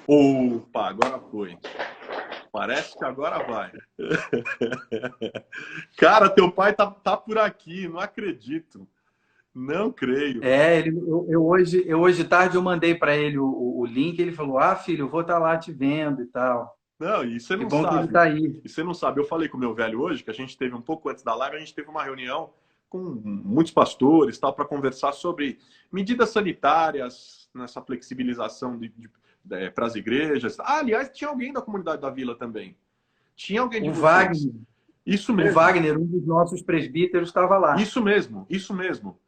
Opa, agora foi. Parece que agora vai. Cara, teu pai tá por aqui, não acredito. Não creio. Hoje de tarde eu mandei para ele o link, ele falou, ah, filho, eu vou estar lá te vendo e tal. Não, e você Que não bom que ele sabe. está aí. E você não sabe. Eu falei com o meu velho hoje, que a gente teve um pouco antes da live, a gente teve uma reunião com muitos pastores, tal, para conversar sobre medidas sanitárias nessa flexibilização para as igrejas. Ah, aliás, tinha alguém da comunidade da Vila também. Tinha alguém de O vocês. Wagner, Isso o mesmo. Wagner, um dos nossos presbíteros, estava lá. Isso mesmo, isso mesmo.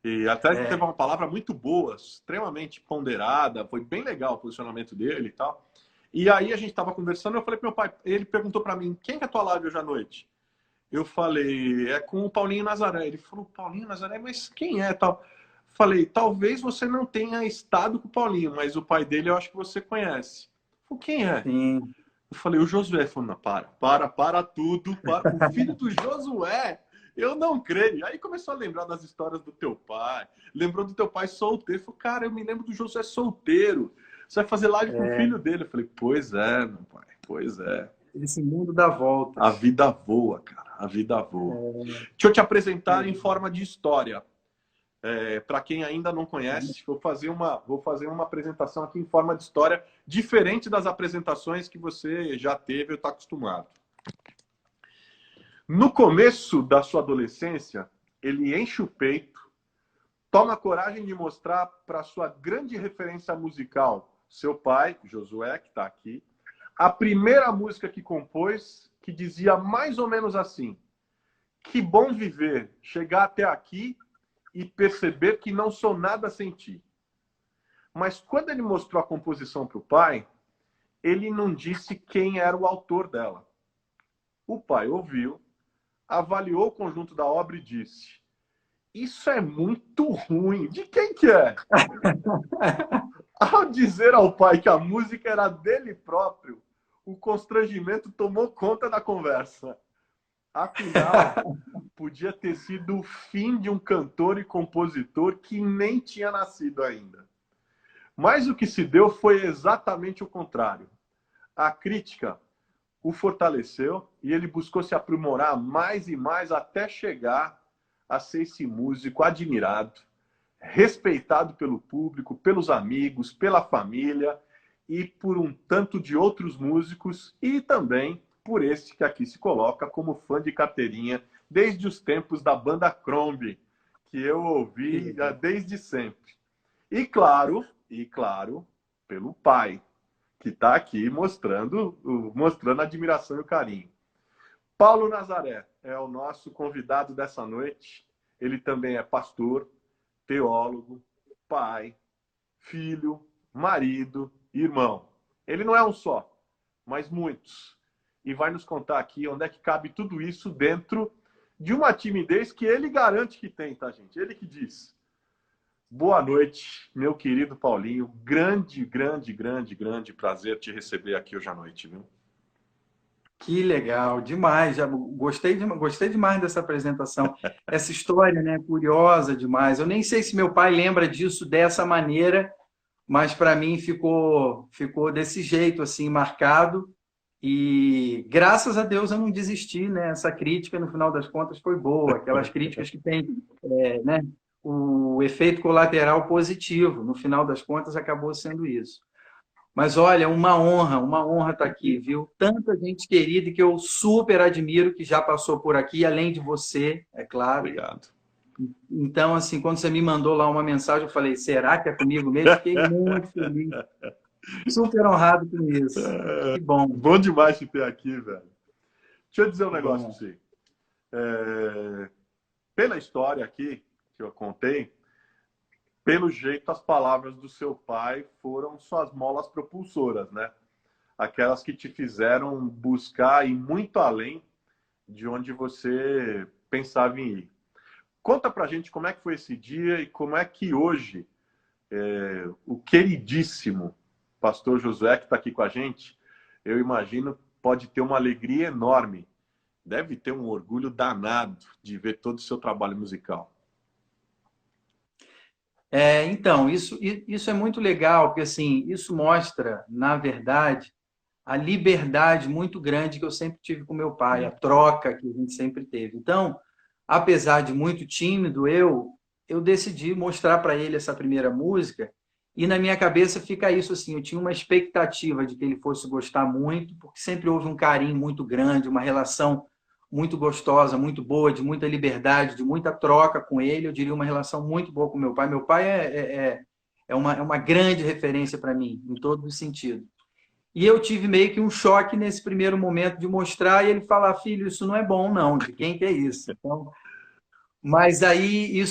E até teve É, uma palavra muito boa, extremamente ponderada, foi bem legal o posicionamento dele e tal. E aí a gente estava conversando, eu falei pro meu pai, ele perguntou para mim, quem que é a tua live hoje à noite? Eu falei, é com o Paulinho Nazaré. Ele falou, Paulinho Nazaré, mas quem é tal? Falei, talvez você não tenha estado com o Paulinho, mas o pai dele eu acho que você conhece. Falei, quem é? sim. Eu falei, o Josué. Falou, não, para tudo. Para. O filho do Josué? Eu não creio. Aí começou a lembrar das histórias do teu pai. Lembrou do teu pai solteiro. Falou, cara, eu me lembro do Josué solteiro. Você vai fazer live com o É, filho dele. Eu falei, pois é, meu pai, pois é. esse mundo dá A voltas. vida voa, cara, a vida voa. Deixa eu te apresentar em forma de história. Para quem ainda não conhece, vou fazer uma apresentação aqui em forma de história, diferente das apresentações que você já teve ou está acostumado. No começo da sua adolescência, ele enche o peito, toma coragem de mostrar para sua grande referência musical, seu pai, Josué, que está aqui, a primeira música que compôs, que dizia mais ou menos assim: que bom viver, chegar até aqui e perceber que não sou nada sem ti. Mas quando ele mostrou a composição para o pai, ele não disse quem era o autor dela. O pai ouviu, avaliou o conjunto da obra e disse: isso é muito ruim. De quem que é? Ao dizer ao pai que a música era dele próprio, o constrangimento tomou conta da conversa. Afinal, podia ter sido o fim de um cantor e compositor que nem tinha nascido ainda. Mas o que se deu foi exatamente o contrário. A crítica o fortaleceu e ele buscou se aprimorar mais e mais até chegar a ser esse músico admirado, respeitado pelo público, pelos amigos, pela família e por um tanto de outros músicos e também por este que aqui se coloca como fã de carteirinha desde os tempos da banda Crombie, que eu Que ouvi legal. desde sempre. E claro, pelo pai, que está aqui mostrando a admiração e o carinho. Paulo Nazaré é o nosso convidado dessa noite. Ele também é pastor, teólogo, pai, filho, marido, irmão. Ele não é um só, mas muitos. E vai nos contar aqui onde é que cabe tudo isso dentro de uma timidez que ele garante que tem, tá, gente? Ele que diz. Boa noite, meu querido Paulinho. Grande, grande, grande, grande prazer te receber aqui hoje à noite, viu? Que legal, demais. Já gostei demais dessa apresentação. Essa história, né, curiosa demais. Eu nem sei se meu pai lembra disso dessa maneira, mas para mim ficou desse jeito assim marcado. E graças a Deus eu não desisti, né? Essa crítica no final das contas foi boa. Aquelas críticas que têm, né, o efeito colateral positivo. No final das contas acabou sendo isso. Mas olha, uma honra estar aqui, viu? Tanta gente querida que eu super admiro que já passou por aqui, além de você, é claro. Obrigado. Então, assim, quando você me mandou lá uma mensagem, eu falei, será que é comigo mesmo? Fiquei muito feliz, super honrado com isso. Que bom, Bom demais te ter aqui, velho. Deixa eu dizer um que negócio pra bom. você. É, Pela história aqui que eu contei, pelo jeito as palavras do seu pai foram suas molas propulsoras, né? Aquelas que te fizeram buscar ir muito além de onde você pensava em ir. Conta pra gente como é que foi esse dia e como é que hoje o queridíssimo pastor Josué, que está aqui com a gente, eu imagino, pode ter uma alegria enorme. Deve ter um orgulho danado de ver todo o seu trabalho musical. Então, isso é muito legal, porque assim, isso mostra, na verdade, a liberdade muito grande que eu sempre tive com meu pai, a troca que a gente sempre teve. Então, apesar de muito tímido, eu decidi mostrar para ele essa primeira música, e na minha cabeça fica isso assim, eu tinha uma expectativa de que ele fosse gostar muito, porque sempre houve um carinho muito grande, uma relação muito gostosa, muito boa, de muita liberdade, de muita troca com ele. Eu diria uma relação muito boa com meu pai. Meu pai é uma grande referência para mim, em todos os sentidos. E eu tive meio que um choque nesse primeiro momento de mostrar e ele falar, filho, isso não é bom, não. De quem que é isso? Então, mas aí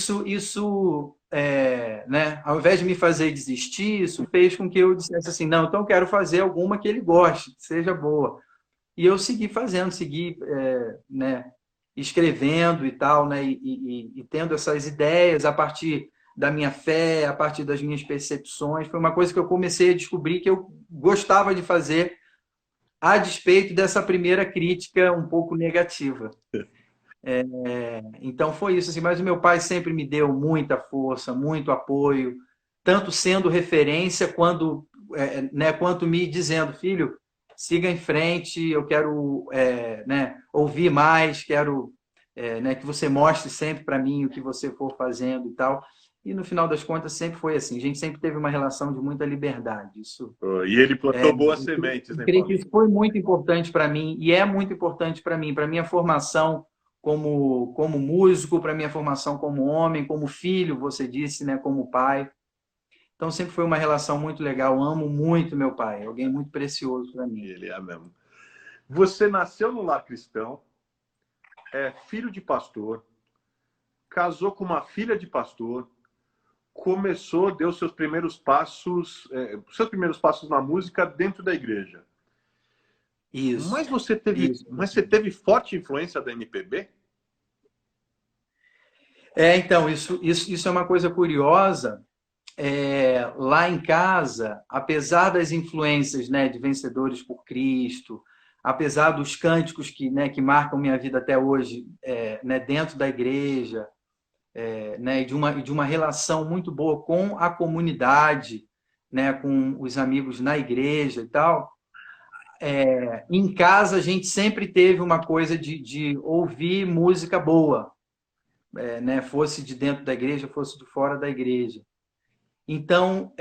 né, ao invés de me fazer desistir, isso fez com que eu dissesse assim, não, então eu quero fazer alguma que ele goste, que seja boa. E eu segui fazendo, segui né, escrevendo e tal, né, e tendo essas ideias a partir da minha fé, a partir das minhas percepções. Foi uma coisa que eu comecei a descobrir que eu gostava de fazer, a despeito dessa primeira crítica um pouco negativa. Então foi isso, assim, mas o meu pai sempre me deu muita força, muito apoio, tanto sendo referência né, quanto me dizendo, filho, siga em frente, eu quero né, ouvir mais, quero né, que você mostre sempre para mim o que você for fazendo e tal. E no final das contas sempre foi assim, a gente sempre teve uma relação de muita liberdade. E ele plantou boas sementes, Eu né, creio que Paulinho? isso foi muito importante para mim e é muito importante para minha formação como músico, para minha formação como homem, como filho, você disse, né, como pai. Então sempre foi uma relação muito legal. Amo muito meu pai, alguém muito precioso para mim. Ele é mesmo. Você nasceu no lar cristão, é filho de pastor, casou com uma filha de pastor, deu seus primeiros passos na música dentro da igreja. Isso. Mas você teve forte influência da MPB? Então, isso é uma coisa curiosa. Lá em casa, apesar das influências, né, de Vencedores por Cristo, apesar dos cânticos né, que marcam minha vida até hoje, né, dentro da igreja, né, e de uma relação muito boa com a comunidade, né, com os amigos na igreja e tal, em casa a gente sempre teve uma coisa de ouvir música boa, né, fosse de dentro da igreja, fosse de fora da igreja. Então,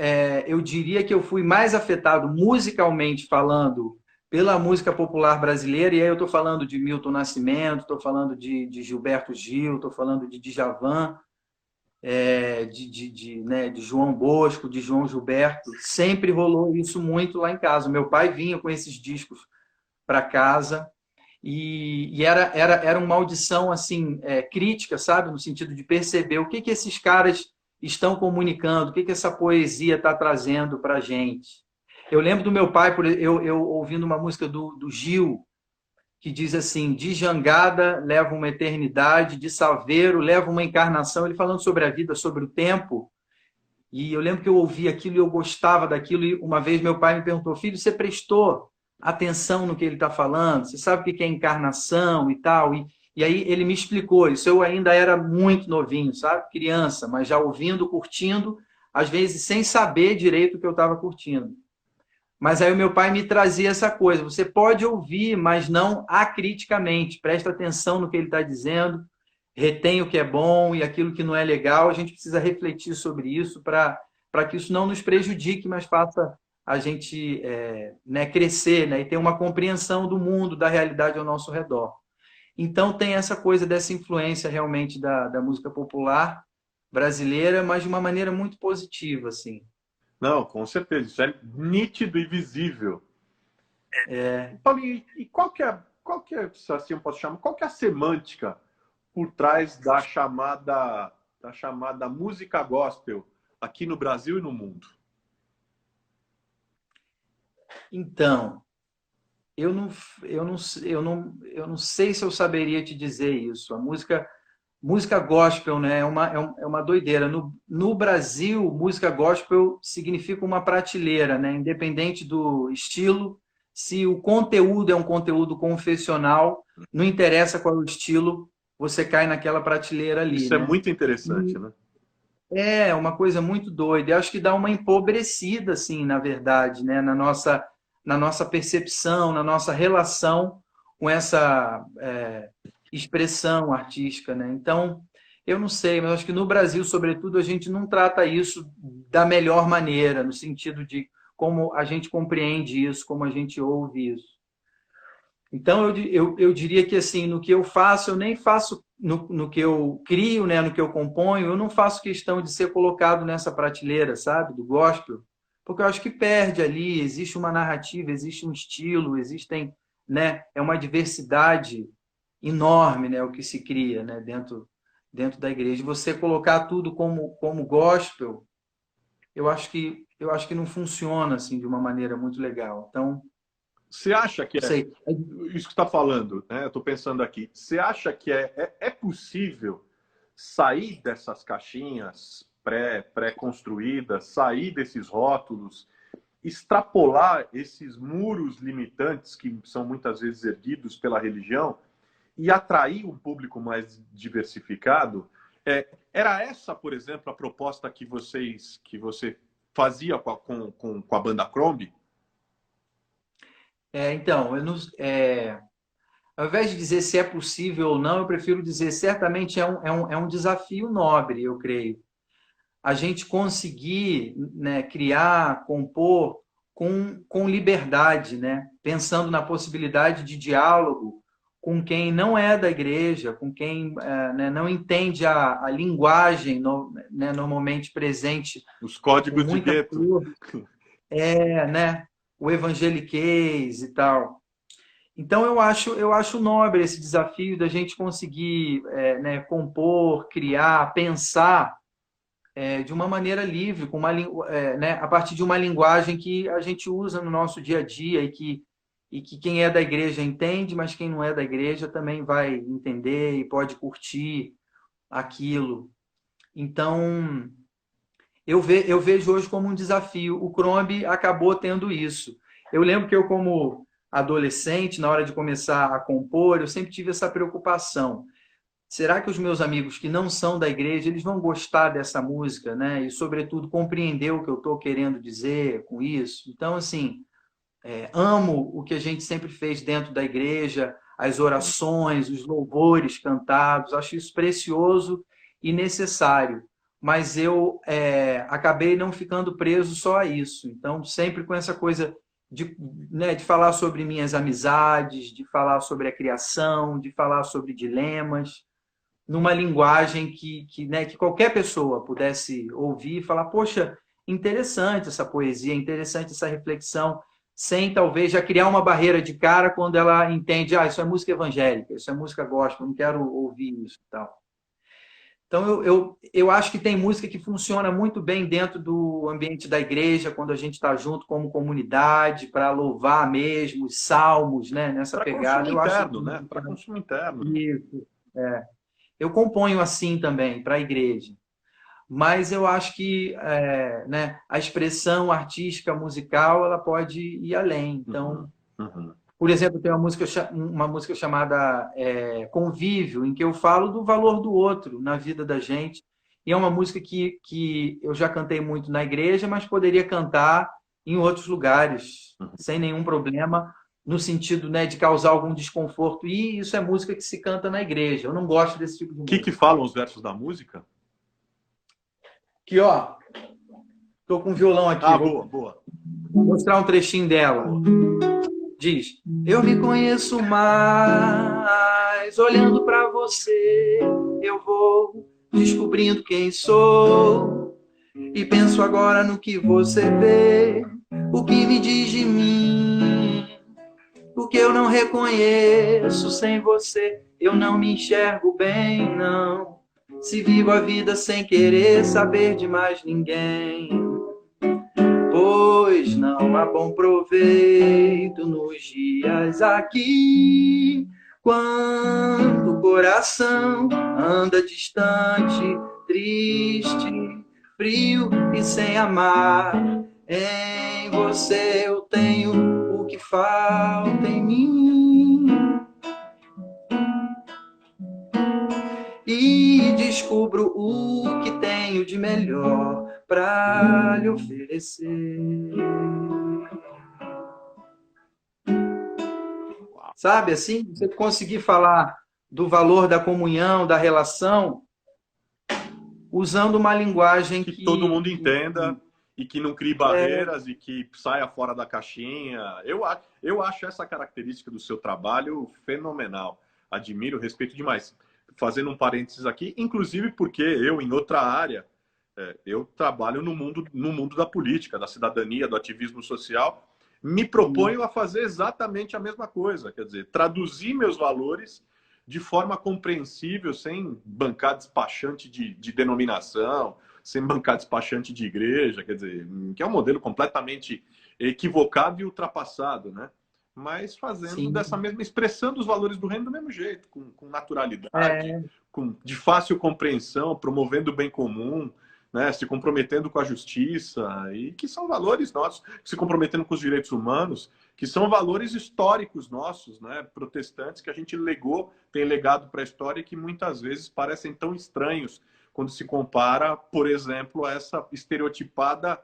eu diria que eu fui mais afetado musicalmente falando pela música popular brasileira, e aí eu estou falando de Milton Nascimento, estou falando de Gilberto Gil, estou falando de Djavan, né, de João Bosco, de João Gilberto. Sempre rolou isso muito lá em casa. Meu pai vinha com esses discos para casa e era uma audição assim, crítica, sabe? No sentido de perceber o que esses caras estão comunicando, o que essa poesia está trazendo para a gente. Eu lembro do meu pai, eu ouvindo uma música do Gil, que diz assim, de jangada leva uma eternidade, de saveiro leva uma encarnação, ele falando sobre a vida, sobre o tempo. E eu lembro que eu ouvi aquilo e eu gostava daquilo, e uma vez meu pai me perguntou, filho, você atenção no que ele está falando? Você sabe o que é encarnação e tal? E aí ele me explicou, isso eu ainda era muito novinho, sabe? Criança, mas já ouvindo, curtindo, às vezes sem saber direito o que eu estava curtindo. Mas aí o meu pai me trazia essa coisa, você pode ouvir, mas não acriticamente, presta atenção no que ele está dizendo, retém o que é bom e aquilo que não é legal, a gente precisa refletir sobre isso para que isso não nos prejudique, mas faça a gente né, crescer, né, e ter uma compreensão do mundo, da realidade ao nosso redor. Então tem essa coisa dessa influência realmente da música popular brasileira, mas de uma maneira muito positiva, assim. Não, com certeza. Isso é nítido e visível. É, Paulinho, e assim eu posso chamar, qual que é a semântica por trás da chamada música gospel aqui no Brasil e no mundo? então, eu não sei se eu saberia te dizer isso. A música gospel, né, é uma doideira. No Brasil, música gospel significa uma prateleira, né, independente do estilo. Se o conteúdo é um conteúdo confessional, não interessa qual é o estilo, você cai naquela prateleira ali, Isso é né? muito interessante, né? É uma coisa muito doida. Eu acho que dá uma empobrecida, assim, na verdade, né? Na nossa percepção, na nossa relação com essa expressão artística, né? Então, eu não sei, mas acho que no Brasil, sobretudo, a gente não trata isso da melhor maneira, no sentido de como a gente compreende isso, como a gente ouve isso. Então, eu diria que, assim, no que eu faço, eu nem faço no que eu crio, né, no que eu componho, eu não faço questão de ser colocado nessa prateleira, sabe, do gospel, porque eu acho que perde ali, existe uma narrativa, existe um estilo, existem, né, é uma diversidade enorme, né, o que se cria, né, dentro da igreja. Você colocar tudo como gospel, eu acho que não funciona, assim, de uma maneira muito legal. Então, Você acha que não é sei. isso que está falando, né? Eu estou pensando aqui. Você acha que é possível sair dessas caixinhas pré-construídas, sair desses rótulos, extrapolar esses muros limitantes que são muitas vezes erguidos pela religião e atrair um público mais diversificado? Era essa, por exemplo, a proposta que você fazia com a banda Crombie? Então, ao invés de dizer se é possível ou não, eu prefiro dizer certamente é um desafio nobre, eu creio. A gente conseguir, né, criar, compor com liberdade, né? Pensando na possibilidade de diálogo com quem não é da igreja, com quem né, não entende a linguagem né, normalmente presente Os com códigos de muita gueto. força, né? O evangeliquez e tal. Então eu acho nobre esse desafio da gente conseguir né, compor, criar, pensar de uma maneira livre, né, a partir de uma linguagem que a gente usa no nosso dia a dia e que quem é da igreja entende, mas quem não é da igreja também vai entender e pode curtir aquilo. Então eu vejo hoje como um desafio. O Crombie acabou tendo isso. Eu lembro que eu, como adolescente, na hora de começar a compor, eu sempre tive essa preocupação. Será que os meus amigos que não são da igreja, eles vão gostar dessa música, né? E, sobretudo, compreender o que eu estou querendo dizer com isso? Então, assim, amo o que a gente sempre fez dentro da igreja, as orações, os louvores cantados, acho isso precioso e necessário. Mas eu acabei não ficando preso só a isso. Então, sempre com essa coisa né, de falar sobre minhas amizades, de falar sobre a criação, de falar sobre dilemas, numa linguagem né, que qualquer pessoa pudesse ouvir e falar, poxa, interessante essa poesia, interessante essa reflexão, sem talvez já criar uma barreira de cara quando ela entende, isso é música evangélica, isso é música gospel, não quero ouvir isso e tal. Então, eu acho que tem música que funciona muito bem dentro do ambiente da igreja, quando a gente está junto como comunidade, para louvar mesmo, os salmos, né, nessa Para consumo pegada. Eu acho interno, né? Para consumo interno. isso. Eu componho assim também, para a igreja. Mas eu acho que né, a expressão artística musical ela pode ir além. Então, Uhum, uhum. por exemplo, tem uma música chamada Convívio, em que eu falo do valor do outro na vida da gente. E é uma música que eu já cantei muito na igreja, mas poderia cantar em outros lugares, sem nenhum problema, no sentido, né, de causar algum desconforto. E isso é música que se canta na igreja. Eu não gosto desse tipo de O que música. falam os versos da música? Aqui, ó, tô com um violão aqui, Ah, vou boa, boa. mostrar um trechinho dela. Diz: eu me conheço mais, olhando para você, eu vou descobrindo quem sou. E penso agora no que você vê, o que me diz de mim, o que eu não reconheço sem você. Eu não me enxergo bem, não. Se vivo a vida sem querer saber de mais ninguém. Pois não há bom proveito nos dias aqui, quando o coração anda distante, triste, frio e sem amar. Em você eu tenho o que falta em mim. E descubro o que tenho de de melhor para lhe oferecer. Sabe, assim, você conseguir falar do valor da comunhão, da relação, usando uma linguagem Que todo mundo entenda e que não crie é, barreiras e que saia fora da caixinha. Eu acho essa característica do seu trabalho fenomenal. Admiro, respeito demais. Fazendo um parênteses aqui, inclusive porque eu, em outra área, eu trabalho no mundo da política, da cidadania, do ativismo social, me proponho a fazer exatamente a mesma coisa, quer dizer, traduzir meus valores de forma compreensível, sem bancar despachante de denominação, sem bancar despachante de igreja, quer dizer, que é um modelo completamente equivocado e ultrapassado, né? Mas fazendo sim, dessa mesma, expressando os valores do reino do mesmo jeito, com naturalidade, é, de fácil compreensão, promovendo o bem comum, né, se comprometendo com a justiça, e que são valores nossos, se comprometendo com os direitos humanos, que são valores históricos nossos, né, protestantes, que a gente legou, tem legado para a história e que muitas vezes parecem tão estranhos quando se compara, por exemplo, a essa estereotipada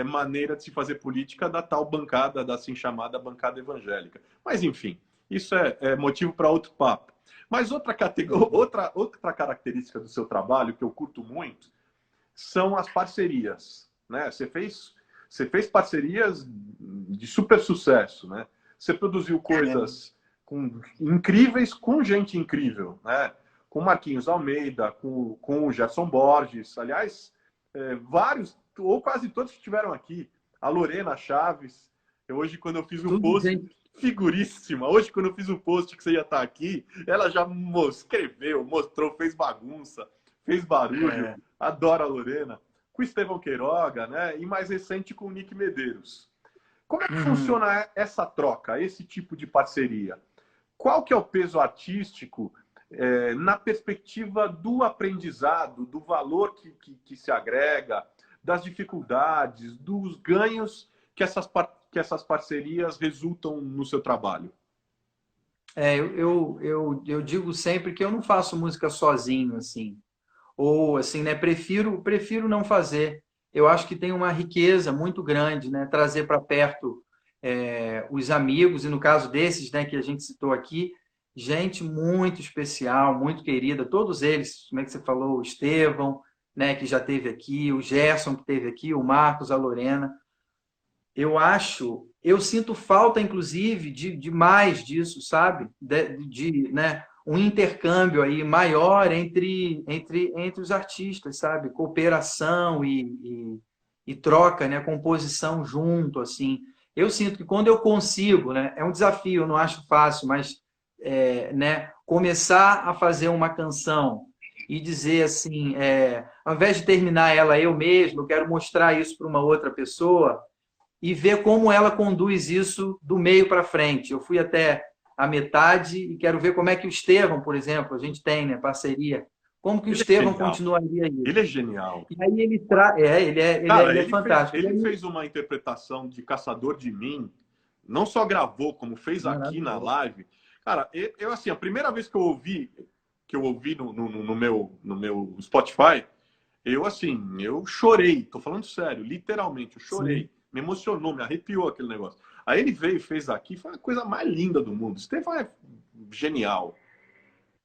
maneira de se fazer política da tal bancada, da assim chamada bancada evangélica. Mas, enfim, isso é motivo para outro papo. Mas outra característica do seu trabalho, que eu curto muito, são as parcerias, né? Você fez parcerias de super sucesso, né? Você produziu coisas incríveis com gente incrível, né? Com Marquinhos Almeida, com o Gerson Borges, aliás, vários, ou quase todos que estiveram aqui. A Lorena Chaves, hoje quando eu fiz o tudo post, gente. figuríssima, hoje quando eu fiz o post que você ia estar aqui, ela já escreveu, mostrou, fez bagunça, fez barulho, É, adoro a Lorena, com o Estevão Queiroga, né? E mais recente com o Nick Medeiros. Como é que uhum. funciona essa troca, esse tipo de parceria? Qual que é o peso artístico na perspectiva do aprendizado, do valor que se agrega, das dificuldades, dos ganhos que essas parcerias resultam no seu trabalho? Eu digo sempre que eu não faço música sozinho, assim. Ou, assim, né? Prefiro não fazer. Eu acho que tem uma riqueza muito grande, né? Trazer para perto os amigos, e no caso desses, né, que a gente citou aqui, gente muito especial, muito querida, todos eles, como é que você falou, o Estevão, né, que já esteve aqui, o Gerson, que esteve aqui, o Marcos, a Lorena. Eu sinto falta, inclusive, de mais disso, sabe? Né, um intercâmbio aí maior entre os artistas, sabe? Cooperação e troca, né? Composição junto, assim. Eu sinto que quando eu consigo, né? É um desafio, eu não acho fácil, mas né? Começar a fazer uma canção e dizer assim, ao invés de terminar ela eu mesmo, eu quero mostrar isso para uma outra pessoa e ver como ela conduz isso do meio para frente. Eu fui até a metade e quero ver como é que o Estevão, por exemplo, a gente tem, né, parceria, como que o Ele é Estevão genial. continuaria isso. Ele é genial. E aí ele traz, Cara, ele é fantástico. ele fez uma interpretação de Caçador de Mim, não só gravou, como fez aqui na Maravilhoso. live. Cara, eu assim, a primeira vez que eu ouvi no meu Spotify, eu assim, eu chorei, tô falando sério, literalmente, eu Sim. chorei. Me emocionou, me arrepiou aquele negócio. Aí ele veio e fez aqui, foi a coisa mais linda do mundo. Estevão é genial.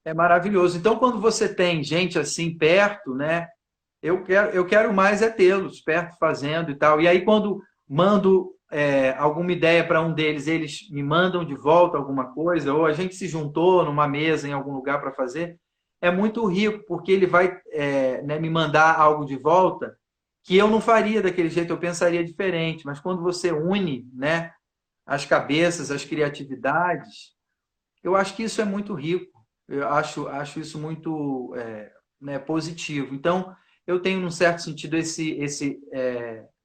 É maravilhoso. Então, quando você tem gente assim perto, né? Eu quero mais é tê-los perto fazendo e tal. E aí, quando mando alguma ideia para um deles, eles me mandam de volta alguma coisa, ou a gente se juntou numa mesa em algum lugar para fazer, é muito rico, porque ele vai né, me mandar algo de volta que eu não faria daquele jeito, eu pensaria diferente. Mas quando você une, né, as cabeças, as criatividades, eu acho que isso é muito rico. Acho isso muito né, positivo. Então, eu tenho, num certo sentido, esse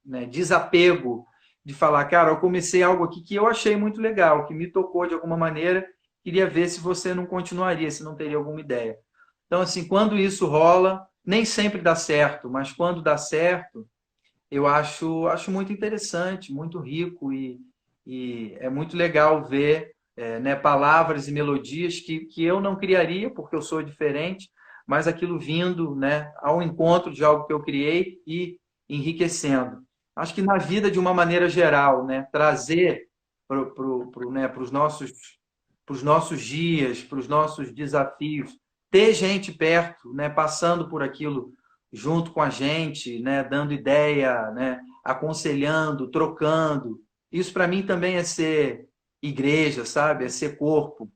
né, desapego de falar, cara, eu comecei algo aqui que eu achei muito legal, que me tocou de alguma maneira, queria ver se você não continuaria, se não teria alguma ideia. Então, assim, quando isso rola, nem sempre dá certo, mas quando dá certo, eu acho muito interessante, muito rico e é muito legal ver né, palavras e melodias que eu não criaria, porque eu sou diferente, mas aquilo vindo, né, ao encontro de algo que eu criei e enriquecendo. Acho que na vida, de uma maneira geral, né, trazer né, pros nossos dias, para os nossos desafios, ter gente perto, né, passando por aquilo junto com a gente, né, dando ideia, né, aconselhando, trocando. Isso para mim também é ser igreja, sabe? É ser corpo.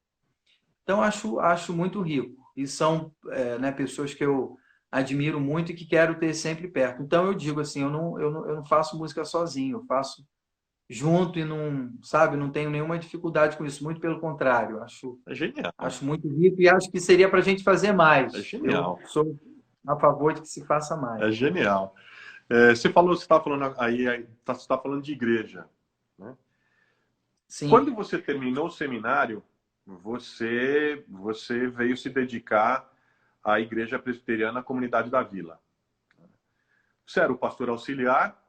Então acho muito rico. E são né, pessoas que eu admiro muito e que quero ter sempre perto. Então eu digo assim, eu não faço música sozinho, eu faço junto e não, sabe, não tenho nenhuma dificuldade com isso, muito pelo contrário, É genial. acho muito rico e acho que seria para a gente fazer mais. É genial. Eu sou a favor de que se faça mais. É genial. Você falou, você está falando aí, você está falando de igreja, né? Sim. Quando você terminou o seminário, você veio se dedicar à Igreja Presbiteriana Comunidade da Vila. Você era o pastor auxiliar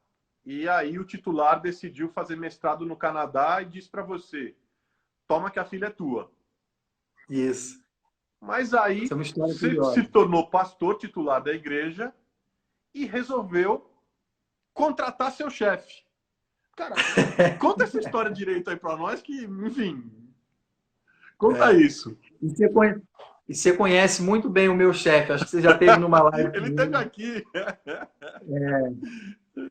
e aí o titular decidiu fazer mestrado no Canadá e disse para você: toma que a filha é tua. Isso. Mas aí você se tornou pastor titular da igreja e resolveu contratar seu chefe. Cara, conta essa história direito aí para nós que, enfim, conta isso. E você conhece muito bem o meu chefe, acho que você já esteve numa live. Ele esteve aqui.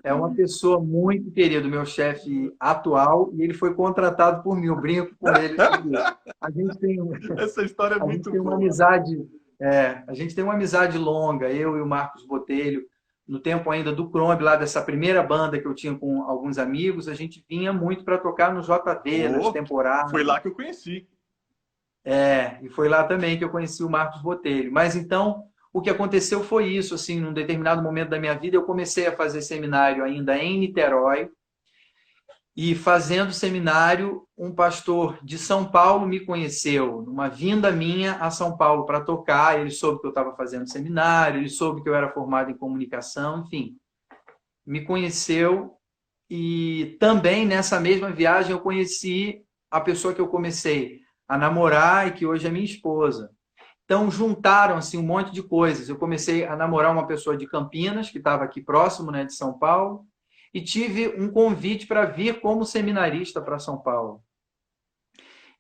É uma pessoa muito querida, o meu chefe atual, e ele foi contratado por mim, eu brinco com ele. A gente tem, essa história é muito boa. Uma amizade, a gente tem uma amizade longa, eu e o Marcos Botelho, no tempo ainda do Crombie, lá dessa primeira banda que eu tinha com alguns amigos, a gente vinha muito para tocar no JV, nas temporadas. Foi lá que eu conheci. E foi lá também que eu conheci o Marcos Botelho. Mas então, o que aconteceu foi isso, assim, num determinado momento da minha vida, eu comecei a fazer seminário ainda em Niterói, e fazendo seminário, um pastor de São Paulo me conheceu, numa vinda minha a São Paulo para tocar, ele soube que eu estava fazendo seminário, ele soube que eu era formado em comunicação, enfim, me conheceu, e também nessa mesma viagem eu conheci a pessoa que eu comecei a namorar e que hoje é minha esposa. Então, juntaram-se um monte de coisas. Eu comecei a namorar uma pessoa de Campinas, que estava aqui próximo, né, de São Paulo, e tive um convite para vir como seminarista para São Paulo.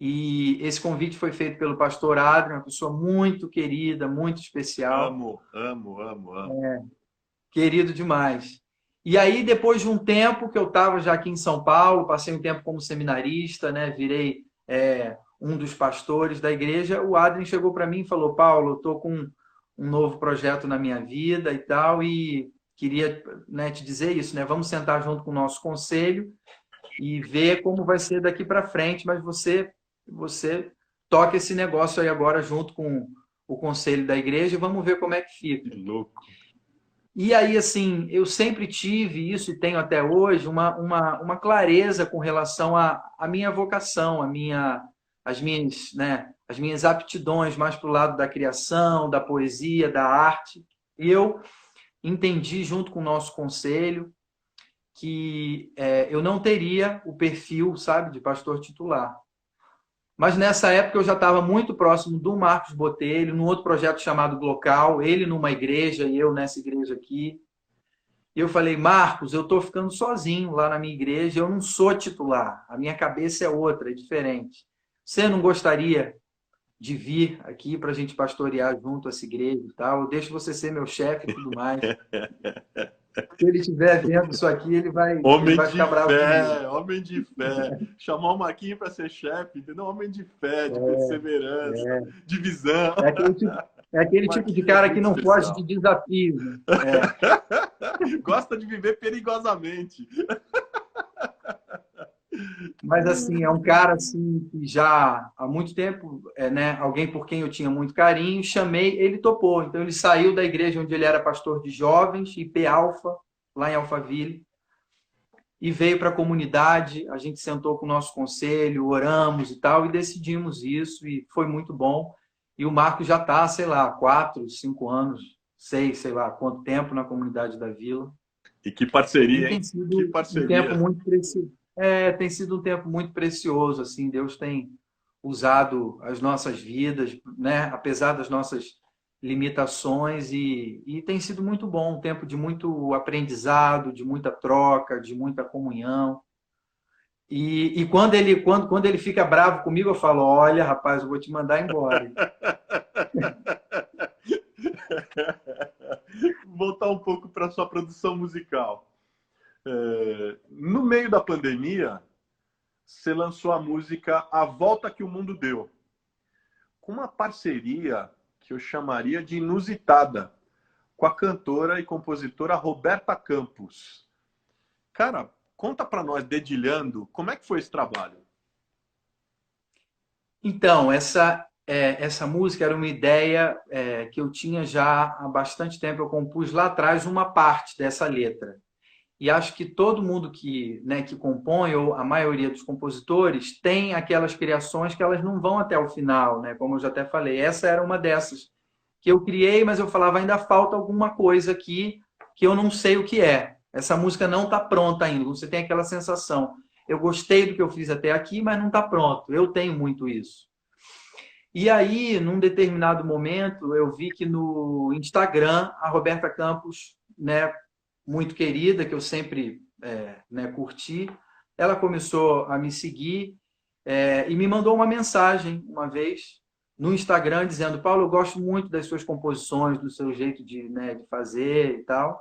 E esse convite foi feito pelo pastor Adrian, uma pessoa muito querida, muito especial. Amo. Querido demais. E aí, depois de um tempo que eu estava já aqui em São Paulo, passei um tempo como seminarista, né, virei um dos pastores da igreja, o Adrien chegou para mim e falou: Paulo, eu estou com um novo projeto na minha vida e tal, e queria, né, te dizer isso, né? Vamos sentar junto com o nosso conselho e ver como vai ser daqui para frente, mas você toca esse negócio aí agora junto com o conselho da igreja e vamos ver como é que fica. Que louco. E aí, assim, eu sempre tive isso e tenho até hoje uma clareza com relação à minha vocação, as minhas aptidões mais para o lado da criação, da poesia, da arte. E eu entendi, junto com o nosso conselho, que eu não teria o perfil, sabe, de pastor titular. Mas nessa época eu já estava muito próximo do Marcos Botelho, num outro projeto chamado Glocal, ele numa igreja e eu nessa igreja aqui. E eu falei: Marcos, eu estou ficando sozinho lá na minha igreja, eu não sou titular, a minha cabeça é outra, é diferente. Você não gostaria de vir aqui para a gente pastorear junto essa igreja e tal? Eu deixo você ser meu chefe e tudo mais. Se ele estiver vendo isso aqui, ele vai ficar bravo comigo. Homem de fé. Chamar o Marquinhos para ser chefe, entendeu? Homem de fé, de perseverança, de visão. É aquele tipo de cara que não foge de desafio. Né? Gosta de viver perigosamente. Mas, assim, é um cara assim, que já há muito tempo, né, alguém por quem eu tinha muito carinho, chamei, ele topou. Então, ele saiu da igreja onde ele era pastor de jovens, IP Alfa, lá em Alphaville, e veio para a comunidade. A gente sentou com o nosso conselho, oramos e tal, e decidimos isso, e foi muito bom. E o Marco já está, sei lá, 4, 5 anos, 6, sei lá quanto tempo na comunidade da Vila. E que parceria, hein? Tem sido que parceria. Um tempo muito precioso. Tem sido um tempo muito precioso, assim, Deus tem usado as nossas vidas, né? Apesar das nossas limitações e tem sido muito bom, um tempo de muito aprendizado, de muita troca, de muita comunhão. E quando ele fica bravo comigo, eu falo, olha, rapaz, eu vou te mandar embora. Voltar um pouco para a sua produção musical. No meio da pandemia, você lançou a música A Volta que o Mundo Deu, com uma parceria que eu chamaria de inusitada, com a cantora e compositora Roberta Campos. Cara, conta para nós, dedilhando, como é que foi esse trabalho? Então, essa música era uma ideia que eu tinha já há bastante tempo. Eu compus lá atrás uma parte dessa letra. E acho que todo mundo que compõe, ou a maioria dos compositores, tem aquelas criações que elas não vão até o final, né? Como eu já até falei. Essa era uma dessas que eu criei, mas eu falava, ainda falta alguma coisa aqui que eu não sei o que é. Essa música não está pronta ainda. Você tem aquela sensação. Eu gostei do que eu fiz até aqui, mas não está pronto. Eu tenho muito isso. E aí, num determinado momento, eu vi que no Instagram, a Roberta Campos, né, muito querida, que eu sempre curti, ela começou a me seguir e me mandou uma mensagem uma vez no Instagram dizendo: Paulo, eu gosto muito das suas composições, do seu jeito de fazer e tal.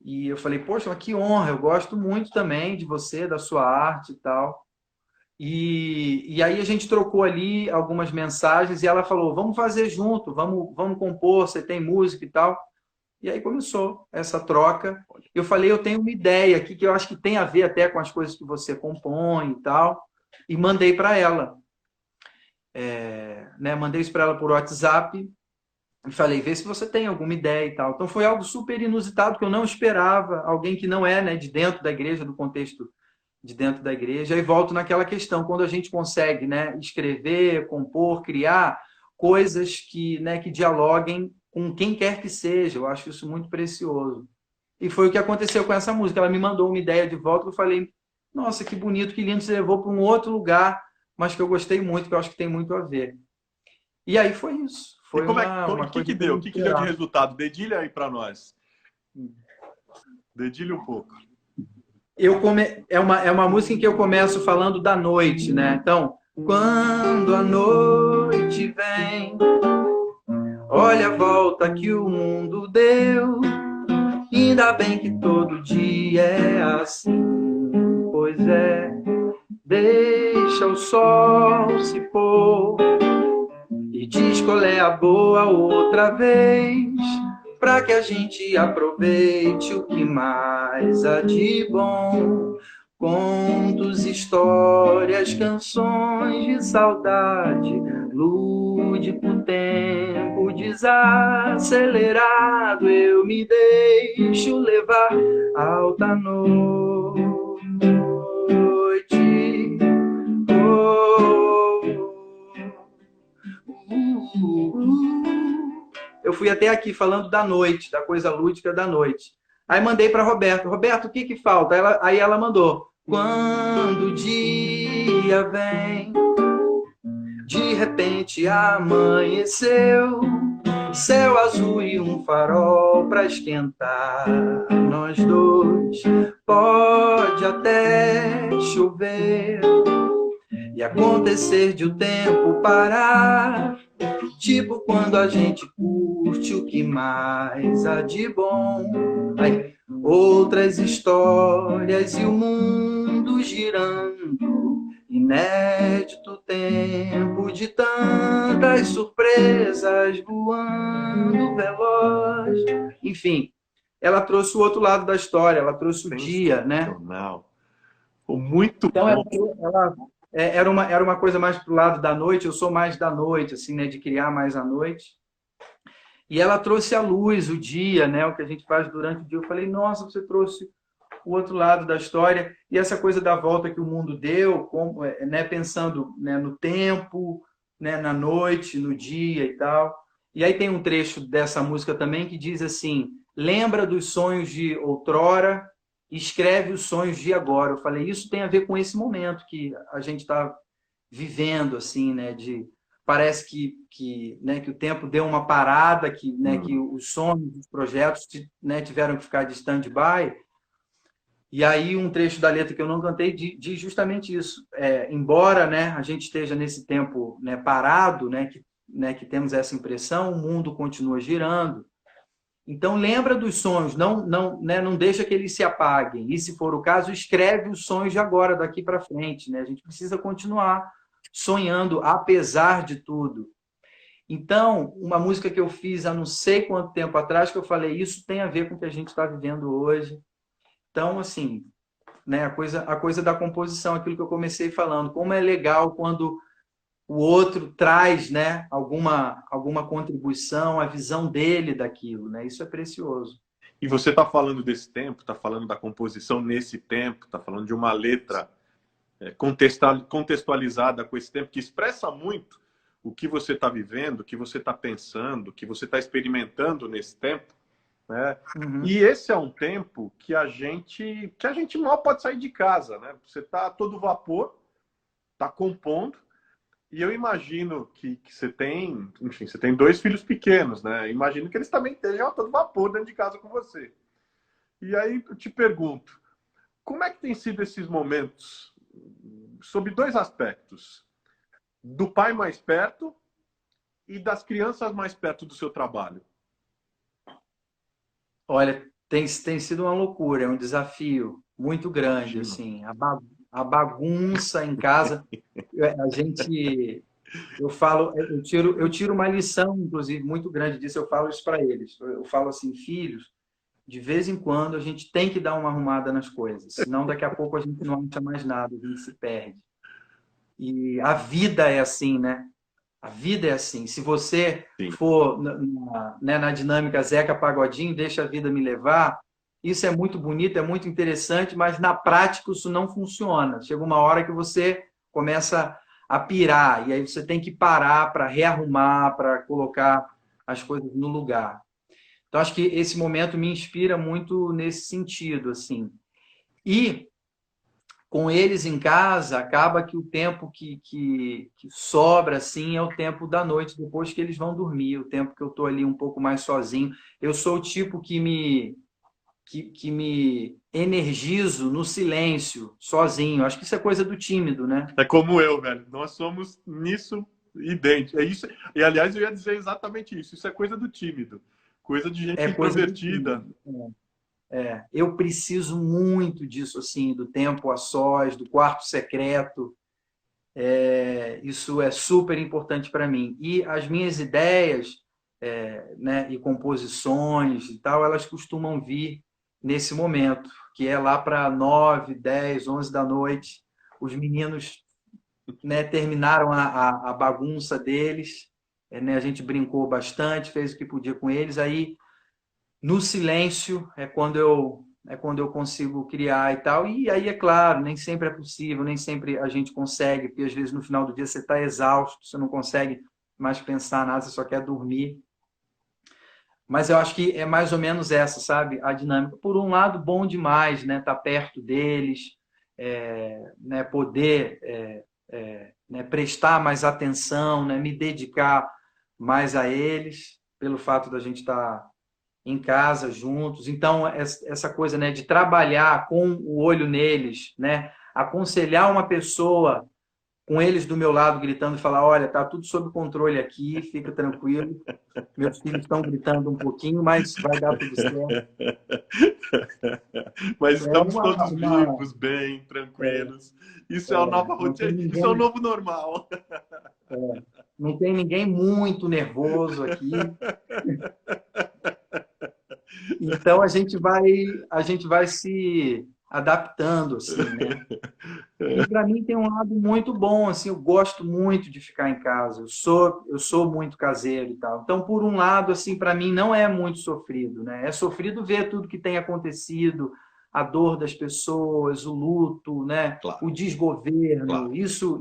E eu falei, poxa, mas que honra, eu gosto muito também de você, da sua arte e tal. E aí a gente trocou ali algumas mensagens e ela falou, vamos fazer junto, vamos compor, você tem música e tal. E aí começou essa troca. Eu falei, eu tenho uma ideia aqui que eu acho que tem a ver até com as coisas que você compõe e tal. E mandei para ela. Mandei isso para ela por WhatsApp. E falei, vê se você tem alguma ideia e tal. Então foi algo super inusitado que eu não esperava. Alguém que não é de dentro da igreja, do contexto de dentro da igreja. E volto naquela questão, quando a gente consegue escrever, compor, criar coisas que dialoguem com quem quer que seja. Eu acho isso muito precioso. E foi o que aconteceu com essa música. Ela me mandou uma ideia de volta, eu falei, nossa, que bonito, que lindo, você levou para um outro lugar, mas que eu gostei muito, que eu acho que tem muito a ver. E aí foi isso. Foi o que deu? O que deu de resultado? Dedilha aí para nós. Dedilha um pouco. É uma música em que eu começo falando da noite, né? Então, quando a noite vem, olha a volta que o mundo deu, ainda bem que todo dia é assim, pois deixa o sol se pôr e diz qual é a boa outra vez, pra que a gente aproveite o que mais há de bom. Contos, histórias, canções de saudade, lúdico tempo desacelerado, eu me deixo levar alta noite. Eu fui até aqui falando da noite, da coisa lúdica da noite. Aí mandei para Roberto. Roberto, o que falta? Aí ela mandou. Quando o dia vem, de repente amanheceu, céu azul e um farol para esquentar nós dois. Pode até chover e acontecer de o tempo parar, tipo quando a gente curte o que mais há de bom. Aí, outras histórias e o mundo girando, inédito tempo de tantas surpresas voando veloz. Enfim, ela trouxe o outro lado da história, ela trouxe o dia, né? Muito então, bom. Era uma coisa mais pro lado da noite, eu sou mais da noite, assim, de criar mais à noite. E ela trouxe a luz, o dia, o que a gente faz durante o dia. Eu falei, nossa, você trouxe o outro lado da história. E essa coisa da volta que o mundo deu, pensando no tempo, na noite, no dia e tal. E aí tem um trecho dessa música também que diz assim, lembra dos sonhos de outrora, escreve os sonhos de agora. Eu falei, isso tem a ver com esse momento que a gente está vivendo, assim, de parece né, que o tempo deu uma parada, né, que os sonhos, os projetos, né, tiveram que ficar de stand-by. E aí um trecho da letra que eu não cantei diz justamente isso. Embora, né, a gente esteja nesse tempo, né, parado, né, que temos essa impressão, o mundo continua girando. Então lembra dos sonhos, né, não deixa que eles se apaguem. E se for o caso, escreve os sonhos de agora, daqui para frente. Né? A gente precisa continuar sonhando, apesar de tudo. Então, uma música que eu fiz há não sei quanto tempo atrás, que eu falei, isso tem a ver com o que a gente está vivendo hoje. Então, assim, né, a coisa da composição, aquilo que eu comecei falando, como é legal quando o outro traz, né, alguma contribuição, a visão dele daquilo, né? Isso é precioso. E você está falando desse tempo, está falando da composição nesse tempo, está falando de uma letra contextualizada com esse tempo, que expressa muito o que você está vivendo, o que você está pensando, o que você está experimentando nesse tempo. Né? E esse é um tempo que a gente mal pode sair de casa. Né? Você está a todo vapor, está compondo, e eu imagino que você tem, enfim, você tem 2 filhos pequenos, né? Imagino que eles também estejam a todo vapor dentro de casa com você. E aí eu te pergunto, como é que tem sido esses momentos, sob 2 aspectos? Do pai mais perto e das crianças mais perto do seu trabalho? Olha, tem sido uma loucura, é um desafio muito grande, assim, a bagunça em casa. Eu tiro uma lição, inclusive, muito grande disso, eu falo isso para eles. Eu falo assim, filhos, de vez em quando a gente tem que dar uma arrumada nas coisas, senão daqui a pouco a gente não acha mais nada, a gente se perde. E a vida é assim, né? A vida é assim. Se você for na dinâmica Zeca Pagodinho, deixa a vida me levar, isso é muito bonito, é muito interessante, mas na prática isso não funciona. Chega uma hora que você começa a pirar, e aí você tem que parar para rearrumar, para colocar as coisas no lugar. Então, acho que esse momento me inspira muito nesse sentido, assim. E com eles em casa, acaba que o tempo que sobra assim é o tempo da noite, depois que eles vão dormir, o tempo que eu estou ali um pouco mais sozinho. Eu sou o tipo que me energizo no silêncio, sozinho. Acho que isso é coisa do tímido, né? É como eu, velho. Nós somos nisso idênticos. É isso. E, aliás, eu ia dizer exatamente isso. Isso é coisa do tímido. Coisa de gente introvertida. Eu preciso muito disso, assim, do tempo a sós, do quarto secreto. Isso é super importante para mim. E as minhas ideias, né, e composições e tal, elas costumam vir nesse momento, que é lá para 9, 10, 11 da noite. Os meninos, né, terminaram a bagunça deles, né, a gente brincou bastante, fez o que podia com eles, aí no silêncio é quando eu consigo criar e tal. E aí, é claro, nem sempre é possível, nem sempre a gente consegue, porque às vezes no final do dia você está exausto, você não consegue mais pensar nada, você só quer dormir. Mas eu acho que é mais ou menos essa, sabe? A dinâmica. Por um lado, bom demais, né? Estar perto deles, né? Poder né? Prestar mais atenção, né? Me dedicar mais a eles, pelo fato da gente estar em casa juntos. Então, essa coisa, né, de trabalhar com o olho neles, né? Aconselhar uma pessoa com eles do meu lado gritando e falar, olha, tá tudo sob controle aqui, fica tranquilo. Meus filhos estão gritando um pouquinho, mas vai dar tudo certo. Mas estamos todos vivos, bem, tranquilos. Isso é a nova rotina, isso é o novo normal. Não tem ninguém muito nervoso aqui. Então a gente vai se adaptando, assim, né? E para mim tem um lado muito bom, assim, eu gosto muito de ficar em casa. Eu sou muito caseiro e tal. Então, por um lado, assim, para mim não é muito sofrido, né? É sofrido ver tudo que tem acontecido, a dor das pessoas, o luto, né? Claro. O desgoverno. Claro. Isso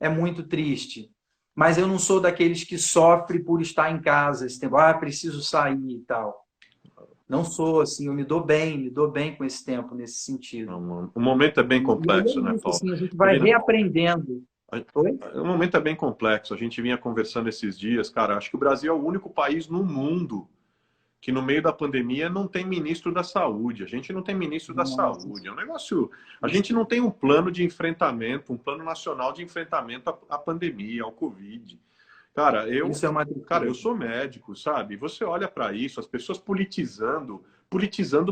é muito triste. Mas eu não sou daqueles que sofrem por estar em casa, esse tempo, preciso sair e tal. Não sou, assim, eu me dou bem com esse tempo, nesse sentido. O momento é bem complexo, né, Paulo? Assim, a gente vai reaprendendo Oi? O momento é bem complexo. A gente vinha conversando esses dias, cara. Acho que o Brasil é o único país no mundo que no meio da pandemia não tem ministro da saúde. A gente não tem ministro da Nossa, saúde. É um negócio. A isso, gente não tem um plano de enfrentamento, um plano nacional de enfrentamento à pandemia, ao Covid. Cara, isso é uma cara, eu tristeza. sou médico, sabe? Você olha para isso, as pessoas politizando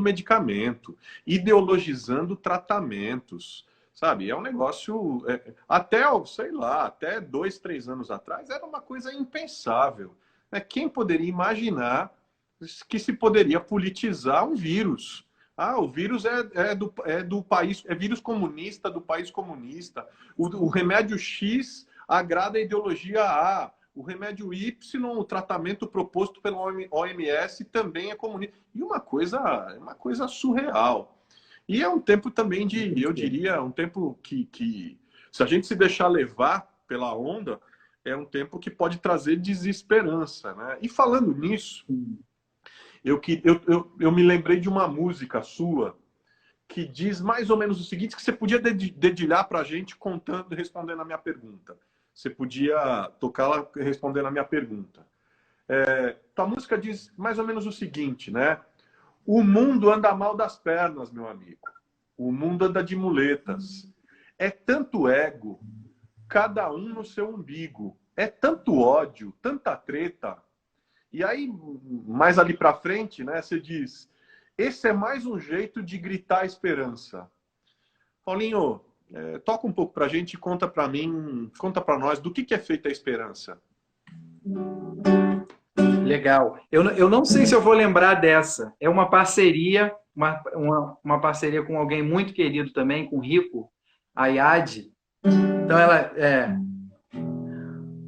medicamento, ideologizando tratamentos, sabe? É um negócio. Até, sei lá, até 2, 3 anos atrás era uma coisa impensável. Né? Quem poderia imaginar que se poderia politizar um vírus? Ah, o vírus é do país, é vírus comunista do país comunista. O remédio X agrada a ideologia A. O remédio Y, o tratamento proposto pelo OMS também é comunista. E uma coisa surreal. E é um tempo também de, eu diria, um tempo que se a gente se deixar levar pela onda, é um tempo que pode trazer desesperança. Né? E falando nisso, eu me lembrei de uma música sua que diz mais ou menos o seguinte, que você podia dedilhar para a gente contando, respondendo a minha pergunta. Você podia tocar lá respondendo a minha pergunta. Tua música diz mais ou menos o seguinte, né? O mundo anda mal das pernas, meu amigo. O mundo anda de muletas. É tanto ego, cada um no seu umbigo. É tanto ódio, tanta treta. E aí, mais ali para frente, né, você diz: esse é mais um jeito de gritar esperança. Paulinho, toca um pouco para a gente e conta para mim, conta para nós do que é feita a esperança. Legal. Eu não sei se eu vou lembrar dessa. É uma parceria, uma parceria com alguém muito querido também, com o Rico Ayad. Então ela é.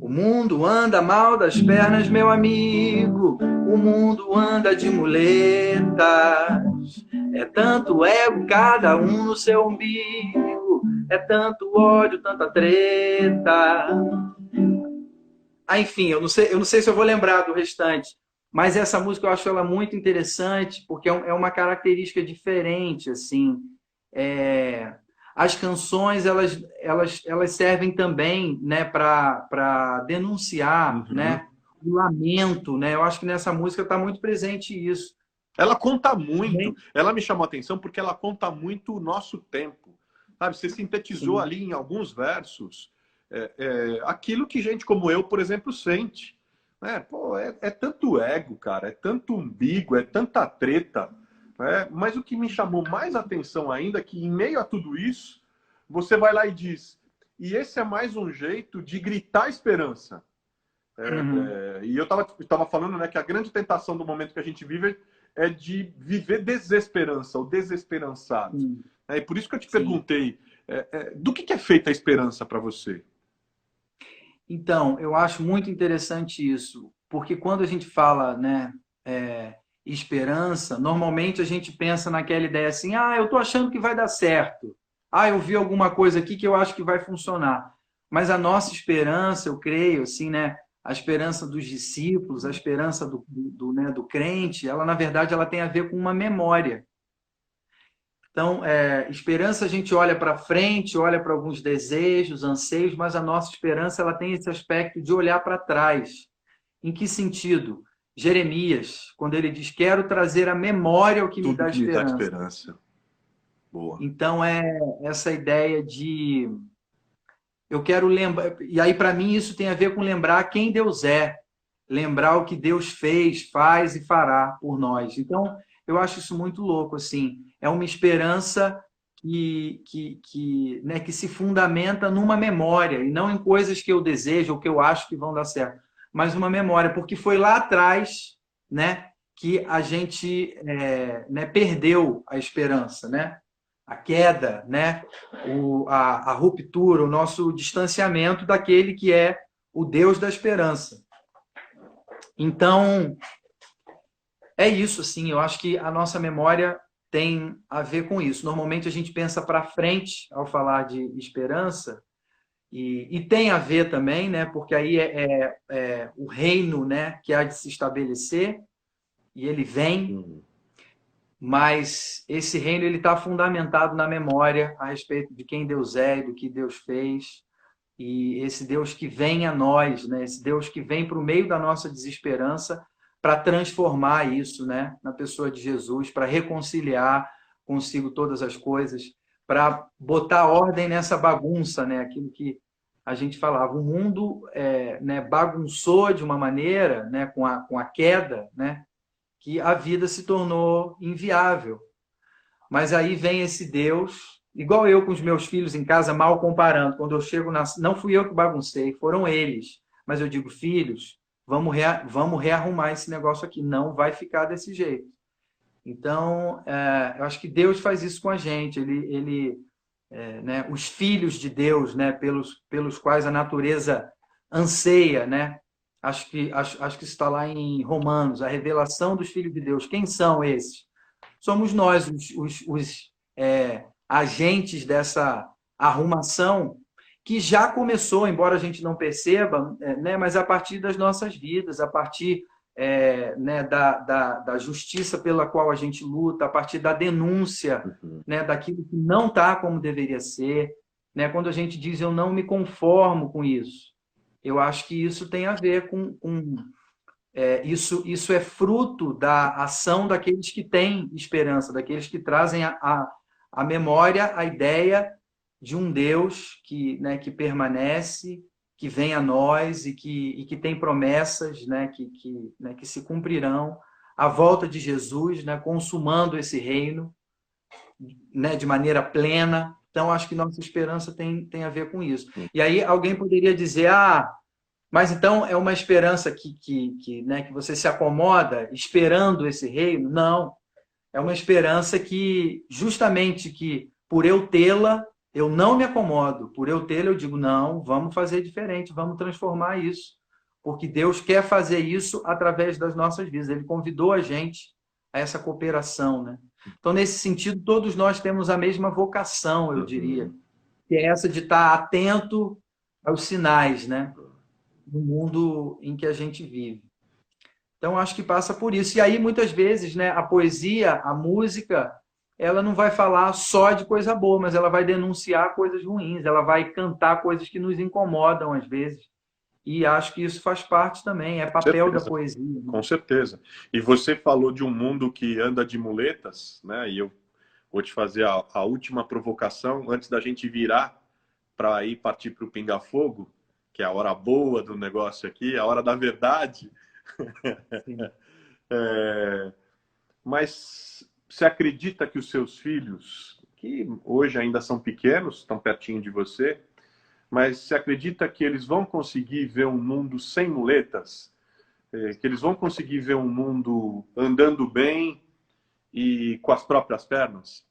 O mundo anda mal das pernas, meu amigo. O mundo anda de muletas. É tanto ego, cada um no seu umbigo. É tanto ódio, tanta treta. Ah, enfim, eu não sei se eu vou lembrar do restante, mas essa música eu acho ela muito interessante porque é uma característica diferente, assim. É, as canções elas servem também, né, para denunciar, Uhum. né, o lamento, né? Eu acho que nessa música está muito presente isso. Ela conta muito. Bem, Ela me chamou a atenção porque ela conta muito o nosso tempo. Sabe, você sintetizou sim, ali em alguns versos aquilo que gente como eu, por exemplo, sente. Né? Pô, é tanto ego, cara, é tanto umbigo, é tanta treta. Né? Mas o que me chamou mais atenção ainda é que, em meio a tudo isso, você vai lá e diz: e esse é mais um jeito de gritar esperança. uhum, E eu estava falando, né, que a grande tentação do momento que a gente vive é de viver desesperança, ou desesperançado. sim, E por isso que eu te sim. perguntei, do que é feita a esperança para você? Então, eu acho muito interessante isso, porque quando a gente fala, né, esperança, normalmente a gente pensa naquela ideia assim, ah, eu estou achando que vai dar certo, ah, eu vi alguma coisa aqui que eu acho que vai funcionar. Mas a nossa esperança, eu creio, assim, né, a esperança dos discípulos, a esperança né, do crente, ela na verdade ela tem a ver com uma memória. Então, esperança a gente olha para frente, olha para alguns desejos, anseios, mas a nossa esperança ela tem esse aspecto de olhar para trás. Em que sentido? Jeremias, quando ele diz: quero trazer a memória o que me Tudo dá que me dá esperança. esperança. Boa. Então, é essa ideia de eu quero lembrar. E aí, para mim, isso tem a ver com lembrar quem Deus é, lembrar o que Deus fez, faz e fará por nós. Então, eu acho isso muito louco, assim. É uma esperança né, que se fundamenta numa memória e não em coisas que eu desejo ou que eu acho que vão dar certo, mas uma memória, porque foi lá atrás, né, que a gente né, perdeu a esperança, né? A queda, né? A ruptura, o nosso distanciamento daquele que é o Deus da esperança. Então, é isso, assim, eu acho que a nossa memória tem a ver com isso. Normalmente a gente pensa para frente ao falar de esperança, e tem a ver também, né? Porque aí é o reino, né, que há de se estabelecer, e ele vem, Hum. mas esse reino ele está fundamentado na memória a respeito de quem Deus é e do que Deus fez. e esse Deus que vem a nós, né? Esse Deus que vem para o meio da nossa desesperança para transformar isso, né? Na pessoa de Jesus, para reconciliar consigo todas as coisas, para botar ordem nessa bagunça, né? Aquilo que a gente falava, o mundo né, bagunçou de uma maneira, né, com a queda, né, que a vida se tornou inviável. Mas aí vem esse Deus, igual eu com os meus filhos em casa, mal comparando. Quando eu chego não fui eu que baguncei, foram eles. Mas eu digo, filhos, vamos rearrumar esse negócio aqui. Não vai ficar desse jeito. Então, eu acho que Deus faz isso com a gente. Né, os filhos de Deus, né, pelos quais a natureza anseia, né? Acho que isso está lá em Romanos, a revelação dos filhos de Deus. Quem são esses? Somos nós os agentes dessa arrumação que já começou, embora a gente não perceba, né, mas a partir das nossas vidas, a partir né, da justiça pela qual a gente luta, a partir da denúncia, né, daquilo que não está como deveria ser, né, quando a gente diz eu não me conformo com isso. Eu acho que isso tem a ver com isso é fruto da ação daqueles que têm esperança, daqueles que trazem a memória, a ideia de um Deus né, que permanece, que vem a nós e que tem promessas, né, que se cumprirão, a volta de Jesus, né, consumando esse reino, né, de maneira plena. Então, acho que nossa esperança tem a ver com isso. E aí alguém poderia dizer, mas então é uma esperança né, que você se acomoda esperando esse reino? Não. É uma esperança que, justamente que por eu tê-la, eu não me acomodo. Por eu tê-la, eu digo, não, vamos fazer diferente, vamos transformar isso. Porque Deus quer fazer isso através das nossas vidas. Ele convidou a gente a essa cooperação, né? Então, nesse sentido, todos nós temos a mesma vocação, eu diria, que é essa de estar atento aos sinais, né, do mundo em que a gente vive. Então, acho que passa por isso. E aí, muitas vezes, né, a poesia, a música, ela não vai falar só de coisa boa, mas ela vai denunciar coisas ruins, ela vai cantar coisas que nos incomodam às vezes. E acho que isso faz parte também, é papel da poesia. Né? Com certeza. E você falou de um mundo que anda de muletas, né? E eu vou te fazer a última provocação antes da gente virar para ir partir para o pinga-fogo, que é a hora boa do negócio aqui, a hora da verdade. Mas você acredita que os seus filhos, que hoje ainda são pequenos, estão pertinho de você, mas você acredita que eles vão conseguir ver um mundo sem muletas? Que eles vão conseguir ver um mundo andando bem e com as próprias pernas?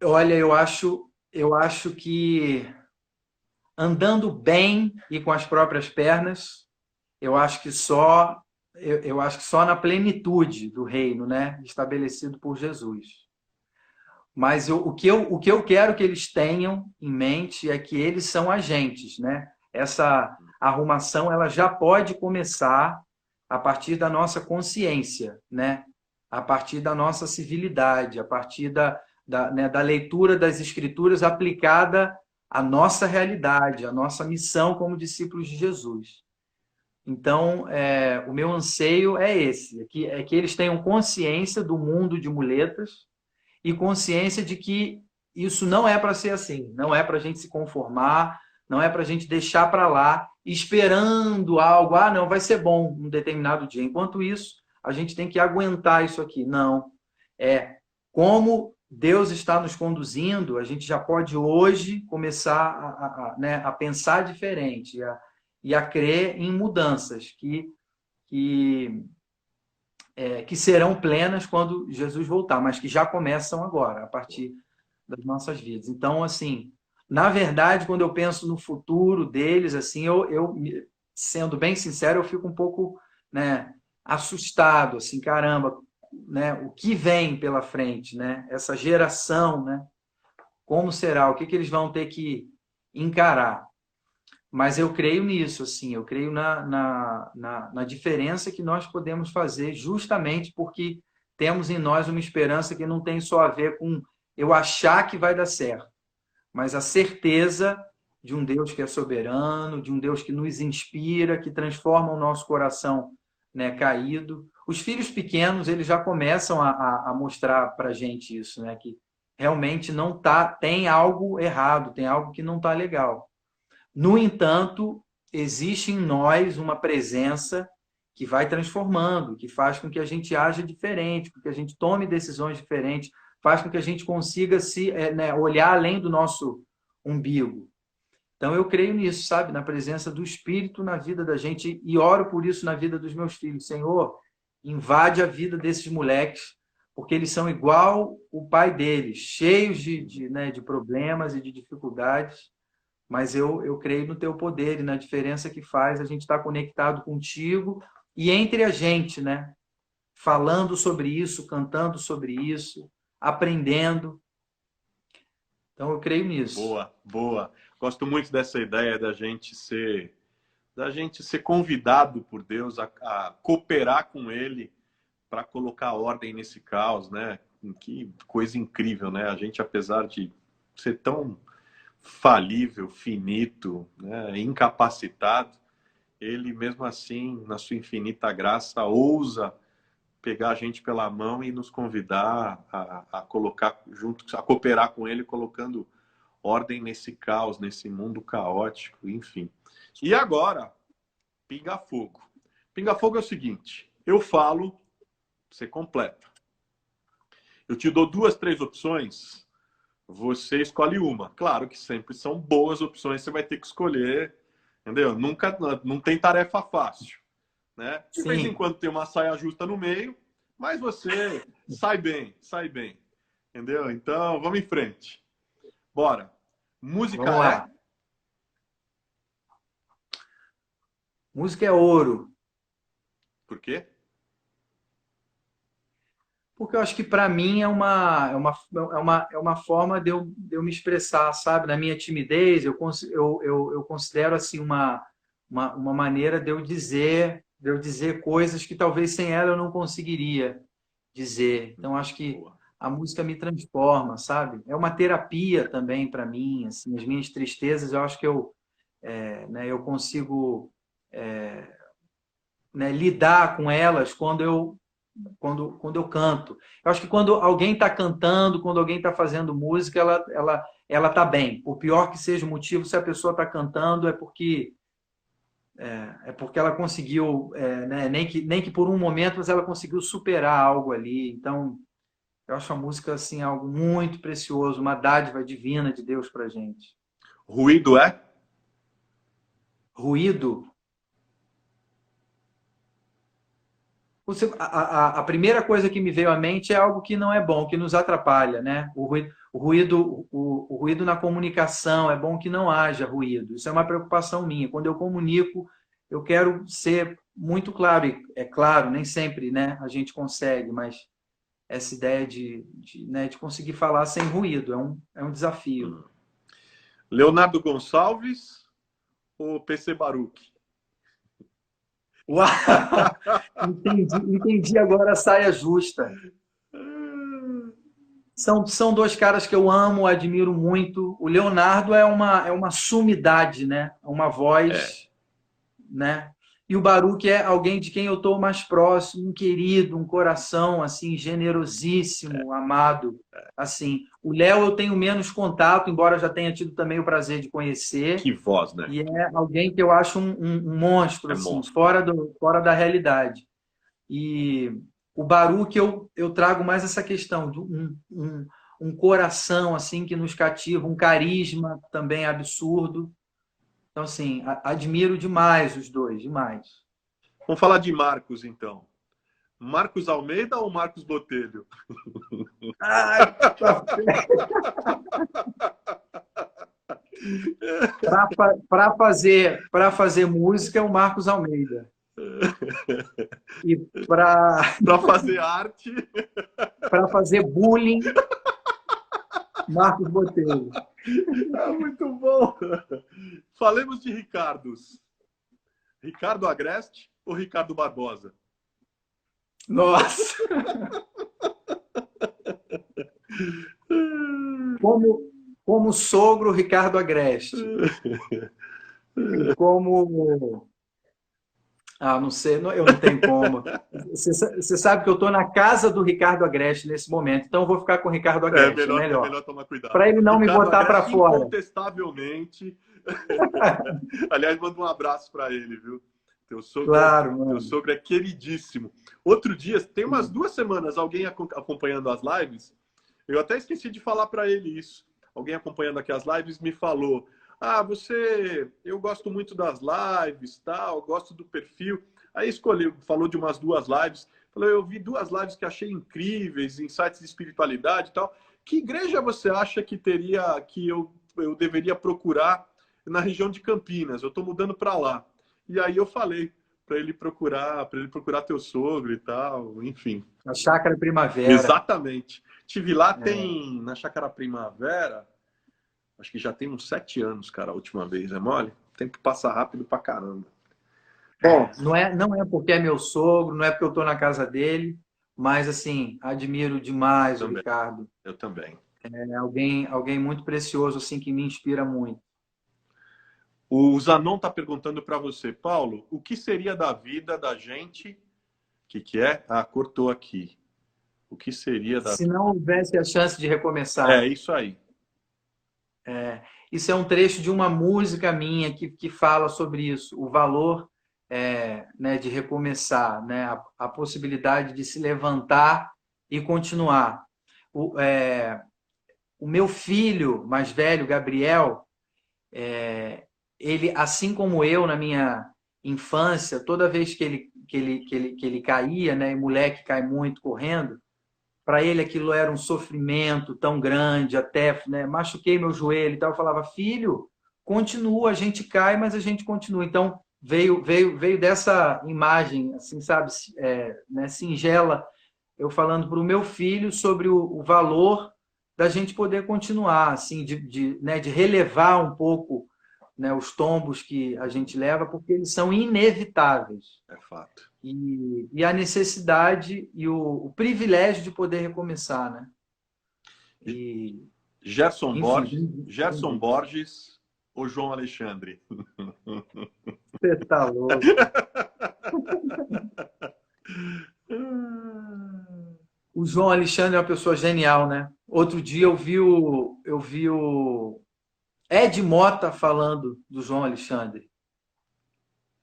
Olha, eu acho que andando bem e com as próprias pernas, eu acho que só na plenitude do reino, né, estabelecido por Jesus. Mas o que eu quero que eles tenham em mente é que eles são agentes, né? Essa arrumação ela já pode começar a partir da nossa consciência, né? A partir da nossa civilidade, a partir né, da leitura das Escrituras aplicada à nossa realidade, à nossa missão como discípulos de Jesus. Então, o meu anseio é esse, é que eles tenham consciência do mundo de muletas e consciência de que isso não é para ser assim, não é para a gente se conformar, não é para a gente deixar para lá, esperando algo, não, vai ser bom um determinado dia. Enquanto isso, a gente tem que aguentar isso aqui. Não, como Deus está nos conduzindo, a gente já pode hoje começar né, a pensar diferente e a crer em mudanças que serão plenas quando Jesus voltar, mas que já começam agora, a partir das nossas vidas. Então, assim, na verdade, quando eu penso no futuro deles, assim, eu sendo bem sincero, eu fico um pouco, né, assustado, assim, caramba, né, o que vem pela frente, né? Essa geração, né? Como será? O que eles vão ter que encarar? Mas eu creio nisso, assim, eu creio na diferença que nós podemos fazer justamente porque temos em nós uma esperança que não tem só a ver com eu achar que vai dar certo, mas a certeza de um Deus que é soberano, de um Deus que nos inspira, que transforma o nosso coração, né, caído. Os filhos pequenos, eles já começam a mostrar para a gente isso, né, que realmente não tá, tem algo errado, tem algo que não está legal. No entanto, existe em nós uma presença que vai transformando, que faz com que a gente haja diferente, com que a gente tome decisões diferentes, faz com que a gente consiga né, olhar além do nosso umbigo. Então, eu creio nisso, sabe? Na presença do Espírito na vida da gente e oro por isso na vida dos meus filhos. Senhor, invade a vida desses moleques, porque eles são igual o pai deles, cheios né, de problemas e de dificuldades, mas eu creio no teu poder e na diferença que faz a gente estar conectado contigo e entre a gente, né? Falando sobre isso, cantando sobre isso, aprendendo. Então, eu creio nisso. Boa, boa. Gosto muito dessa ideia da gente ser convidado por Deus a cooperar com Ele para colocar ordem nesse caos, né? Que coisa incrível, né? A gente, apesar de ser tão falível, finito, né? Incapacitado, Ele mesmo assim, na sua infinita graça, ousa pegar a gente pela mão e nos convidar a colocar junto, a cooperar com Ele, colocando ordem nesse caos, nesse mundo caótico, enfim. E agora, Pinga Fogo. Pinga Fogo é o seguinte, eu falo, você completa. Eu te dou 2, 3 opções, você escolhe uma. Claro que sempre são boas opções, você vai ter que escolher, entendeu? Nunca, não tem tarefa fácil, né? De vez em quando tem uma saia justa no meio, mas você sai bem, entendeu? Então, vamos em frente. Bora. Música Vamos lá. Música é ouro. Por quê? Porque eu acho que para mim é uma forma de eu me expressar, sabe? Na minha timidez, eu considero assim uma maneira de eu dizer coisas que talvez sem ela eu não conseguiria dizer. Então acho que a música me transforma, sabe? É uma terapia também para mim, assim, as minhas tristezas, eu acho que né, eu consigo né, lidar com elas quando eu canto. Eu acho que quando alguém está cantando, quando alguém está fazendo música, ela está bem. Por pior que seja o motivo, se a pessoa está cantando, é porque ela conseguiu, né, nem que por um momento, mas ela conseguiu superar algo ali. Então, eu acho a música assim, algo muito precioso, uma dádiva divina de Deus para a gente. Ruído é? Ruído. A primeira coisa que me veio à mente é algo que não é bom, que nos atrapalha, né? O ruído na comunicação, é bom que não haja ruído. Isso é uma preocupação minha. Quando eu comunico, eu quero ser muito claro. E, é claro, nem sempre, né, a gente consegue, mas essa ideia né, de conseguir falar sem ruído é um desafio. Leonardo Gonçalves ou PC Baruch? Uau! Entendi agora a saia justa. São dois caras que eu amo, admiro muito. O Leonardo é uma sumidade, né? Uma voz, né? E o Baruch é alguém de quem eu estou mais próximo, um querido, um coração assim generosíssimo, amado. Assim, o Léo eu tenho menos contato, embora já tenha tido também o prazer de conhecer. Que voz, né? E é alguém que eu acho um monstro, assim, monstro. Fora da realidade. E o Baruch eu trago mais essa questão de um coração assim que nos cativa, um carisma também absurdo. Então, assim, admiro demais os dois, demais. Vamos falar de Marcos, então. Marcos Almeida ou Marcos Botelho? Para fazer música é o Marcos Almeida. E para fazer arte. Para fazer bullying, Marcos Botelho. É muito bom. Falemos de Ricardos. Ricardo Agreste ou Ricardo Barbosa? Nossa! como sogro Ricardo Agreste. E como... Ah, não sei, eu não tenho como. Você sabe que eu estou na casa do Ricardo Agreste nesse momento, então eu vou ficar com o Ricardo Agreste, é É melhor. melhor tomar cuidado. Para ele não me Ricardo botar para Agreste, fora. incontestavelmente. Aliás, manda um abraço para ele, viu? Claro, Teu mano. sogro é queridíssimo. Outro dia, tem umas 2 semanas, alguém acompanhando as lives, eu até esqueci de falar para ele isso. Alguém acompanhando aqui as lives me falou: ah, eu gosto muito das lives, tal, gosto do perfil. Aí falou de umas 2 lives. Falou: eu vi 2 lives que achei incríveis, em sites de espiritualidade e tal. Que igreja você acha que eu deveria procurar na região de Campinas? Eu estou mudando para lá. E aí eu falei para ele procurar teu sogro e tal, enfim. A Chácara Primavera. Exatamente. Tive lá na Chácara Primavera, acho que já tem uns 7 anos, cara, a última vez, é mole? O tempo passa rápido pra caramba. Bom, não é porque é meu sogro, não é porque eu estou na casa dele, mas assim, admiro demais o Ricardo. Eu também. É alguém muito precioso, assim, que me inspira muito. O Zanon está perguntando para você, Paulo, o que seria da vida da gente? O que é? Ah, cortou aqui. O que seria da... Se não houvesse a chance de recomeçar. É, isso aí. Isso é um trecho de uma música minha que fala sobre isso, o valor né, de recomeçar, né, a possibilidade de se levantar e continuar. O meu filho mais velho, Gabriel, ele, assim como eu na minha infância, toda vez que ele caía, né, e moleque cai muito correndo, para ele aquilo era um sofrimento tão grande, até, né, machuquei meu joelho e tal. Eu falava: filho, continua, a gente cai, mas a gente continua. Então veio dessa imagem, assim, sabe, né, singela, eu falando para o meu filho sobre o valor da gente poder continuar, assim, né, de relevar um pouco, né, os tombos que a gente leva, porque eles são inevitáveis. É fato. E a necessidade e o privilégio de poder recomeçar, né? E, Gerson enfim, Borges ou João Alexandre? Você tá louco. O João Alexandre é uma pessoa genial, né? Outro dia eu vi o Ed Mota falando do João Alexandre.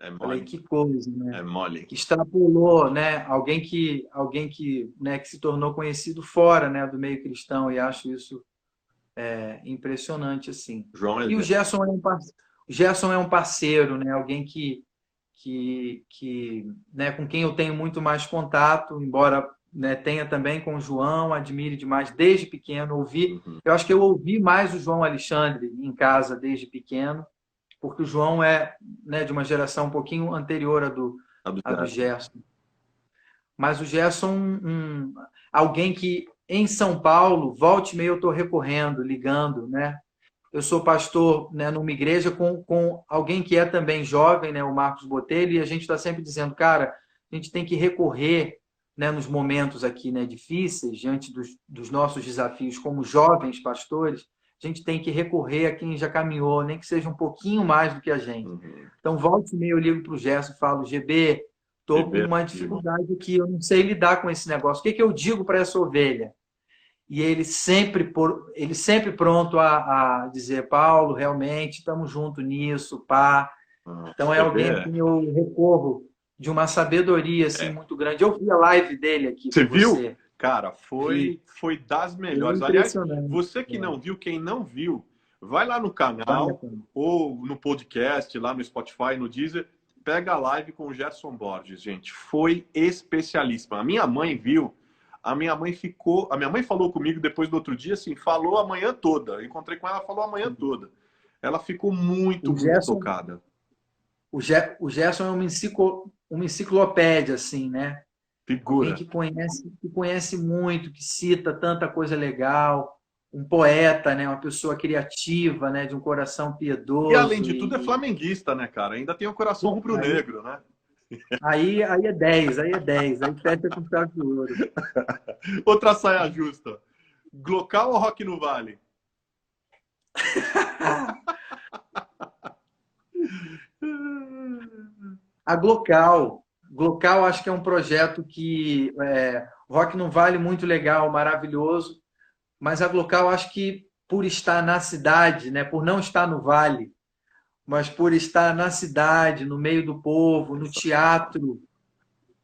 É mole. Falei, que coisa, né? É mole. Que extrapolou, né? Alguém que né, que se tornou conhecido fora, né, do meio cristão, e acho isso impressionante, assim. E o Gerson é um parceiro, né? Alguém né, com quem eu tenho muito mais contato, embora, né, tenha também com o João, admire demais desde pequeno, eu acho que eu ouvi mais o João Alexandre em casa desde pequeno, porque o João é, né, de uma geração um pouquinho anterior à do Gerson. Mas o Gerson, alguém que em São Paulo, volte e meia eu estou recorrendo, ligando, né? Eu sou pastor, né, numa igreja com alguém que é também jovem, né, o Marcos Botelho, e a gente está sempre dizendo, cara, a gente tem que recorrer, né, nos momentos aqui, né, difíceis, diante dos nossos desafios como jovens pastores, a gente tem que recorrer a quem já caminhou, nem que seja um pouquinho mais do que a gente. Então, volte e meia eu ligo para o Gerson e falo: GB, estou com uma dificuldade aqui, eu não sei lidar com esse negócio. O que eu digo para essa ovelha? E ele sempre pronto a dizer: Paulo, realmente, estamos juntos nisso, pá. Então, é alguém a quem eu recorro de uma sabedoria assim, muito grande. Eu vi a live dele aqui. Você viu? Cara, foi das melhores. Aliás, você que não viu, quem não viu, vai lá no canal ou no podcast, lá no Spotify, no Deezer, pega a live com o Gerson Borges, gente. Foi especialíssima. A minha mãe viu. A minha mãe falou comigo depois do outro dia, assim, falou a manhã toda. Eu encontrei com ela, falou a manhã toda. Ela ficou muito tocada. O Gerson é uma enciclopédia, assim, né? Figura. Alguém que conhece muito, que cita tanta coisa legal, um poeta, né? Uma pessoa criativa, né? De um coração piedoso. E além de tudo é flamenguista, né, cara? Ainda tem o coração rubro-negro, né? Aí é 10, aí fecha com chave de ouro. Outra saia justa. Glocal ou Rock no Vale? A Glocal. Glocal acho que é um projeto que Rock no Vale muito legal, maravilhoso, mas a Glocal acho que por estar na cidade, né, por não estar no Vale, mas por estar na cidade, no meio do povo, no teatro,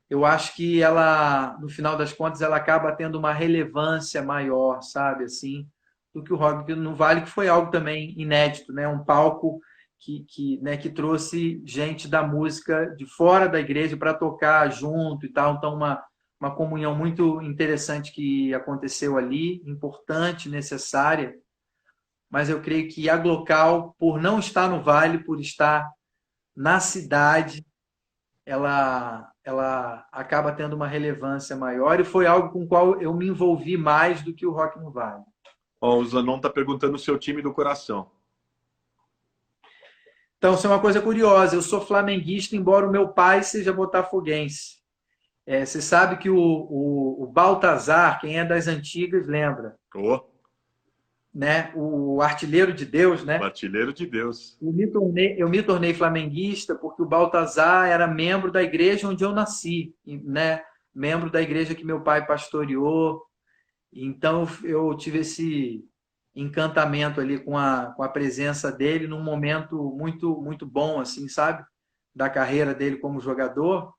eu acho que ela, no final das contas, ela acaba tendo uma relevância maior, sabe, assim, do que o Rock no Vale, que foi algo também inédito, né, um palco né, que trouxe gente da música de fora da igreja para tocar junto e tal, então uma comunhão muito interessante que aconteceu ali, importante, necessária, mas eu creio que a Glocal, por não estar no Vale, por estar na cidade, ela acaba tendo uma relevância maior e foi algo com o qual eu me envolvi mais do que o Rock no Vale. Ó, o Zanon está perguntando o seu time do coração. Então, isso é uma coisa curiosa. Eu sou flamenguista, embora o meu pai seja botafoguense. Você sabe que o Baltazar, quem é das antigas, lembra, Oh, né? O artilheiro de Deus, o né? artilheiro de Deus. Eu me tornei flamenguista porque o Baltazar era membro da igreja onde eu nasci, né? Membro da igreja que meu pai pastoreou. Então eu tive esse encantamento ali com a presença dele num momento muito bom, assim, sabe? Da carreira dele como jogador.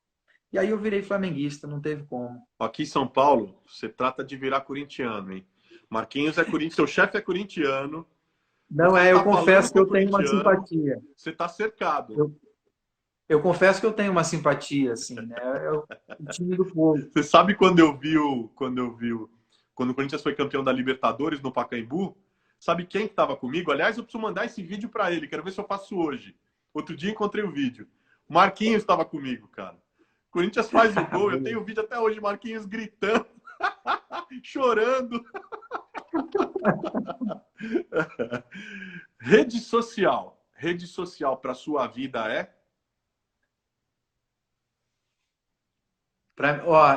E aí eu virei flamenguista, não teve como. Aqui em São Paulo, você trata de virar corintiano, hein? Marquinhos é corintiano, seu chefe é corintiano. Não Você eu está falando confesso que com eu tenho uma corintiano, simpatia. você está cercado. Eu confesso que eu tenho uma simpatia, assim, né? É o time do povo. Você sabe quando o Corinthians foi campeão da Libertadores no Pacaembu? Sabe quem estava comigo? Aliás, eu preciso mandar esse vídeo para ele. Quero ver se eu faço hoje. Outro dia encontrei o vídeo. Marquinhos estava comigo, cara. O Corinthians faz o gol. Eu tenho o vídeo até hoje. Marquinhos gritando, chorando. Rede social. Rede social para sua vida é?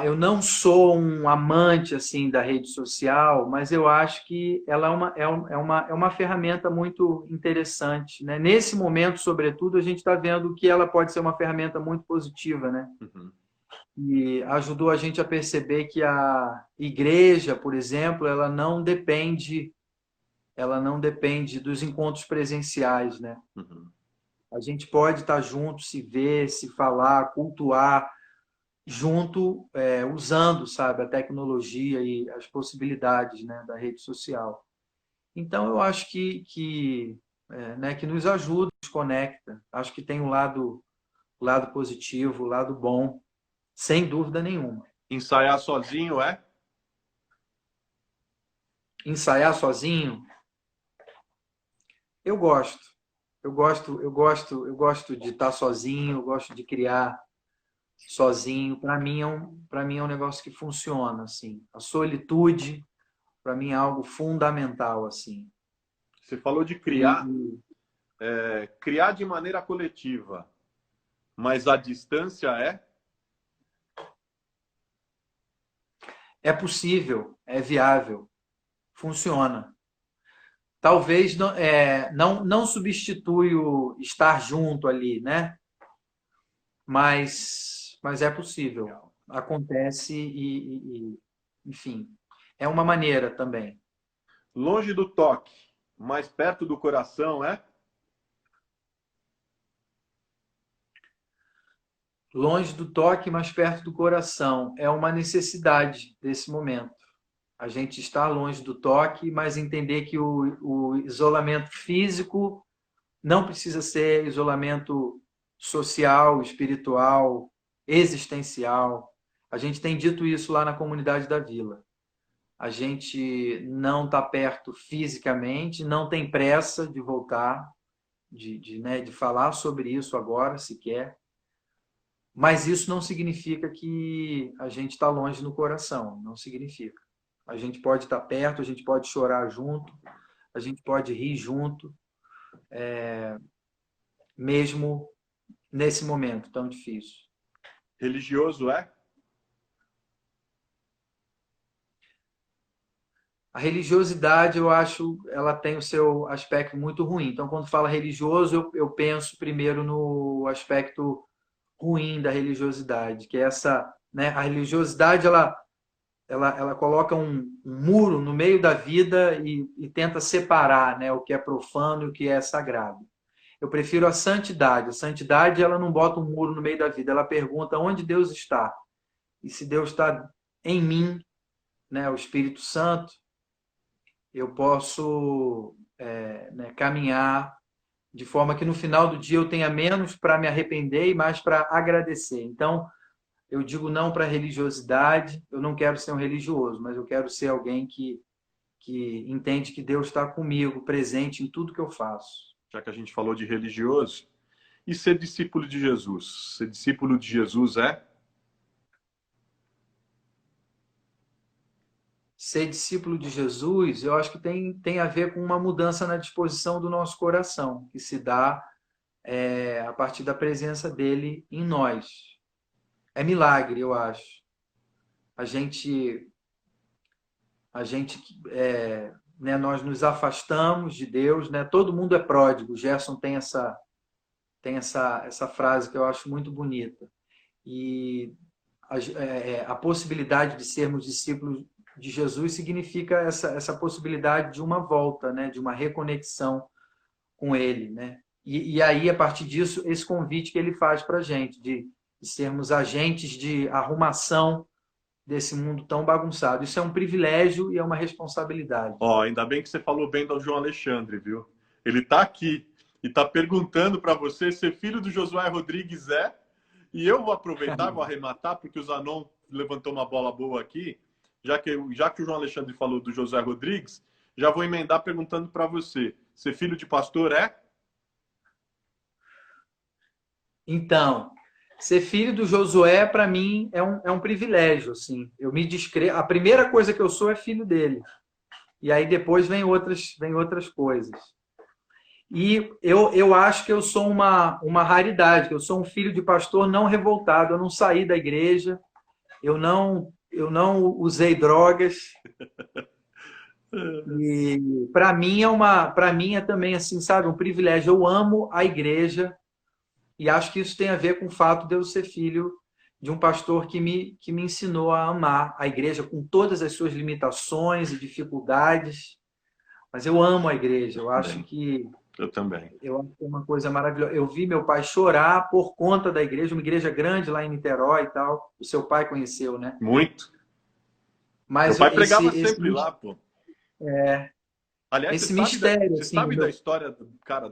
Eu não sou um amante assim da rede social, mas eu acho que ela é uma ferramenta muito interessante, né? Nesse momento, sobretudo, a gente está vendo que ela pode ser uma ferramenta muito positiva, né? Uhum. E ajudou a gente a perceber que a igreja, por exemplo, ela não depende dos encontros presenciais, né? Uhum. A gente pode estar junto, se ver, se falar, cultuar junto, usando, sabe, a tecnologia e as possibilidades, né, da rede social. Então, eu acho né, que nos ajuda, nos conecta. Acho que tem o lado positivo, o lado bom, sem dúvida nenhuma. Ensaiar sozinho é? Ensaiar sozinho, eu gosto. Eu gosto de estar sozinho, eu gosto de criar sozinho. Para mim é um negócio que funciona, assim. A solitude, para mim, é algo fundamental, assim. Você falou de criar, E criar de maneira coletiva, mas a distância é? é possível, é viável, funciona. Talvez não substitui o estar junto ali, né? Mas é possível. Acontece enfim, é uma maneira também. Longe do toque, mais perto do coração é? Longe do toque, mas perto do coração. É uma necessidade desse momento. A gente está longe do toque, mas entender que o isolamento físico não precisa ser isolamento social, espiritual, existencial. A gente tem dito isso lá na comunidade da Vila. A gente não está perto fisicamente, não tem pressa de voltar, né, de falar sobre isso agora, sequer. Mas isso não significa que a gente está longe no coração, não significa. A gente pode estar perto, a gente pode chorar junto, a gente pode rir junto, mesmo nesse momento tão difícil. Religioso é? A religiosidade, eu acho, ela tem o seu aspecto muito ruim. Então, quando fala religioso, eu penso primeiro no aspecto ruim da religiosidade, que é essa, né? A religiosidade, ela coloca um muro no meio da vida e tenta separar, né, o que é profano e o que é sagrado. Eu prefiro a santidade. A santidade, ela não bota um muro no meio da vida, ela pergunta onde Deus está. E se Deus está em mim, né, o Espírito Santo, eu posso né, caminhar de forma que no final do dia eu tenha menos para me arrepender e mais para agradecer. Então, eu digo não para a religiosidade, eu não quero ser um religioso, mas eu quero ser alguém que entende que Deus está comigo, presente em tudo que eu faço. Já que a gente falou de religioso, e ser discípulo de Jesus? Ser discípulo de Jesus é? Ser discípulo de Jesus, eu acho que tem a ver com uma mudança na disposição do nosso coração, que se dá a partir da presença dele em nós. É milagre, eu acho. A gente, né, nós nos afastamos de Deus, né? Todo mundo é pródigo. O Gerson tem essa frase que eu acho muito bonita. E a possibilidade de sermos discípulos de Jesus significa essa possibilidade de uma volta, né? De uma reconexão com Ele, né? E aí, a partir disso, esse convite que ele faz para a gente, de sermos agentes de arrumação desse mundo tão bagunçado. Isso é um privilégio e é uma responsabilidade. Ó, ainda bem que você falou bem do João Alexandre, viu? Ele está aqui e está perguntando para você se filho do Josué Rodrigues é. E eu vou aproveitar, vou arrematar, porque o Zanon levantou uma bola boa aqui. Já que o João Alexandre falou do Josué Rodrigues, já vou emendar perguntando para você. Ser filho de pastor é? Então, ser filho do Josué, para mim, é um privilégio. Assim. Eu me descrevo. A primeira coisa que eu sou é filho dele. E aí depois vem outras coisas. E eu acho que eu sou uma raridade, que eu sou um filho de pastor não revoltado. Eu não saí da igreja, eu não usei drogas. E para mim é também assim, sabe, um privilégio. Eu amo a igreja e acho que isso tem a ver com o fato de eu ser filho de um pastor que me ensinou a amar a igreja com todas as suas limitações e dificuldades. Mas eu amo a igreja. Eu acho que é uma coisa maravilhosa. Eu vi meu pai chorar por conta da igreja, uma igreja grande lá em Niterói e tal. O seu pai conheceu, né? Muito. Mas meu pai pregava sempre lá, pô. Aliás, esse mistério. Você sabe da história, cara,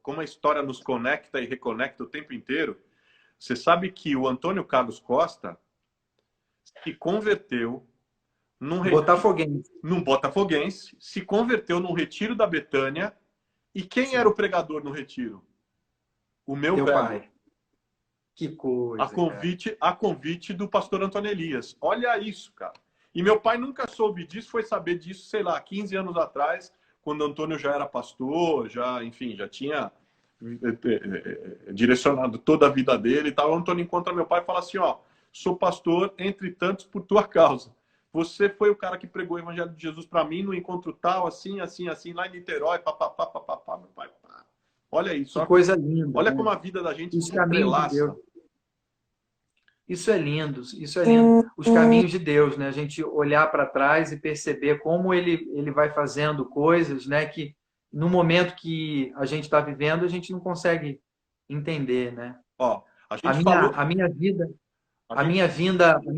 como a história nos conecta e reconecta o tempo inteiro? Você sabe que o Antônio Carlos Costa se converteu num botafoguense, se converteu num retiro da Betânia. E quem era o pregador no retiro? O meu velho. Pai. Que coisa. A convite do pastor Antônio Elias. Olha isso, cara. E meu pai nunca soube disso, foi saber disso, sei lá, 15 anos atrás, quando o Antônio já era pastor, já tinha direcionado toda a vida dele e tal. O Antônio encontra meu pai e fala assim, ó, sou pastor, entre tantos, por tua causa. Você foi o cara que pregou o Evangelho de Jesus para mim no encontro tal, assim, lá em Niterói, papapá, meu pai. Olha isso. Que coisa linda. Olha como a vida da gente se entrelaça. Isso é lindo, isso é lindo. Os caminhos de Deus, né? A gente olhar para trás e perceber como ele vai fazendo coisas, né? Que no momento que a gente está vivendo, a gente não consegue entender, né? Ó, a minha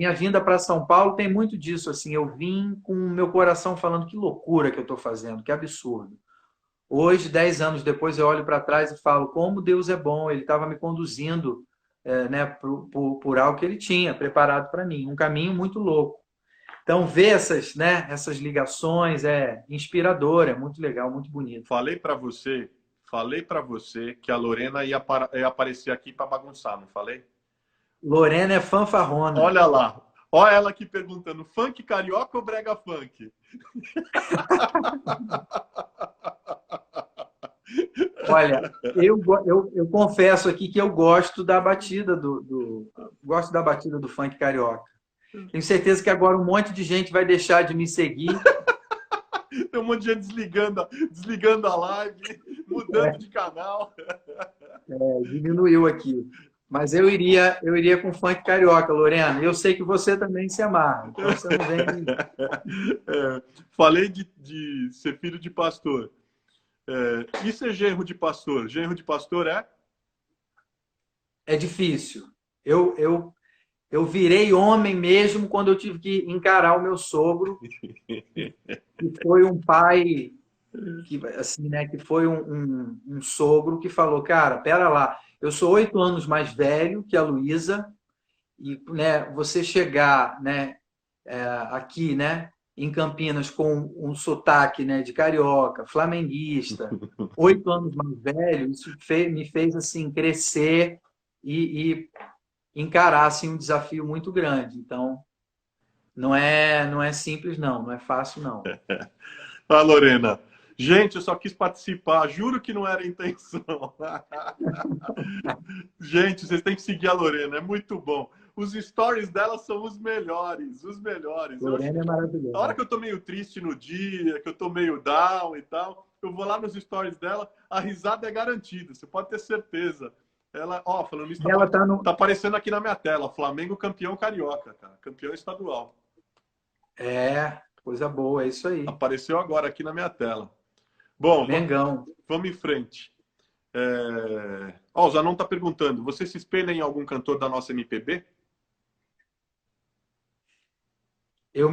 vinda para São Paulo tem muito disso. Assim, eu vim com o meu coração falando que loucura que eu estou fazendo, que absurdo. Hoje, 10 anos depois, eu olho para trás e falo como Deus é bom. Ele estava me conduzindo né, por algo que ele tinha preparado para mim, um caminho muito louco. Então, ver essas ligações é inspirador, é muito legal, muito bonito. Falei para você que a Lorena ia aparecer aqui para bagunçar, não falei? Lorena é fanfarrona. Olha lá. Olha ela aqui perguntando, funk carioca ou brega funk? Olha, eu confesso aqui que eu gosto da batida gosto da batida do funk carioca. Tenho certeza que agora um monte de gente vai deixar de me seguir um monte de gente desligando a live, mudando de canal. Diminuiu aqui. Mas eu iria com funk carioca, Lorena. Eu sei que você também se amarra. Então você não vem. Falei de ser filho de pastor. E ser genro de pastor? Genro de pastor é? É difícil. Eu virei homem mesmo quando eu tive que encarar o meu sogro, que foi um pai que, assim, né, que foi um sogro que falou, cara, pera lá, eu sou 8 anos mais velho que a Luísa, e, né, você chegar, né, aqui, né, em Campinas com um sotaque, né, de carioca, flamenguista, 8 anos mais velho, isso me fez assim crescer e encarar assim, um desafio muito grande. Então, não é simples, não é fácil, não. Ah, Lorena. Gente, eu só quis participar, juro que não era a intenção. Gente, vocês têm que seguir a Lorena, é muito bom. Os stories dela são os melhores, os melhores. Lorena é A maravilhosa. hora que eu tô meio triste no dia, que eu tô meio down e tal, eu vou lá nos stories dela, a risada é garantida, você pode ter certeza. Ela, falando isso, tá aparecendo aqui na minha tela, Flamengo campeão carioca, cara, campeão estadual. Coisa boa, é isso aí. Apareceu agora aqui na minha tela. Bom, Mengão. Vamos em frente. O Zanon está perguntando, você se espelha em algum cantor da nossa MPB? Eu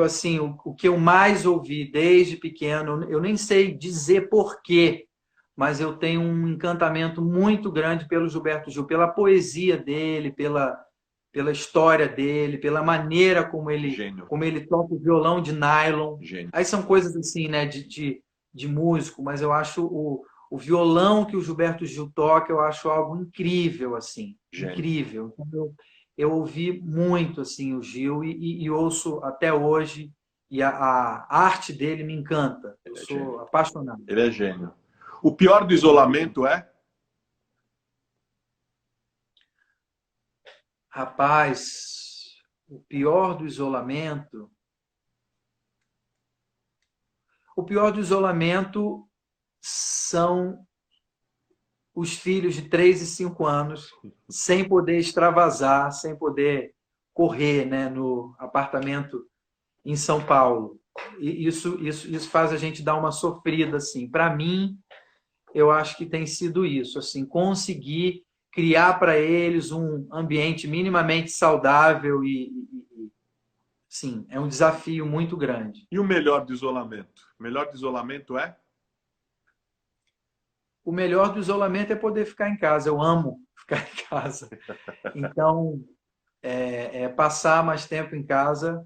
assim, o que eu mais ouvi desde pequeno, eu nem sei dizer porquê, mas eu tenho um encantamento muito grande pelo Gilberto Gil, pela poesia dele, pela história dele, pela maneira como ele toca o violão de nylon. Gênio. Aí são coisas assim, né, de músico, mas eu acho o violão que o Gilberto Gil toca, eu acho algo incrível, assim, Gênio. Incrível. Então, eu ouvi muito assim o Gil e ouço até hoje, e a arte dele me encanta. Eu sou apaixonado. Ele é gênio. O pior do isolamento é? Rapaz, o pior do isolamento. O pior do isolamento são os filhos de 3 e 5 anos sem poder extravasar, sem poder correr, né, no apartamento em São Paulo. E isso faz a gente dar uma sofrida, assim. Para mim, eu acho que tem sido isso, assim, conseguir criar para eles um ambiente minimamente saudável sim, é um desafio muito grande. E o melhor do isolamento? O melhor do isolamento é? O melhor do isolamento é poder ficar em casa. Eu amo ficar em casa. Então, passar mais tempo em casa,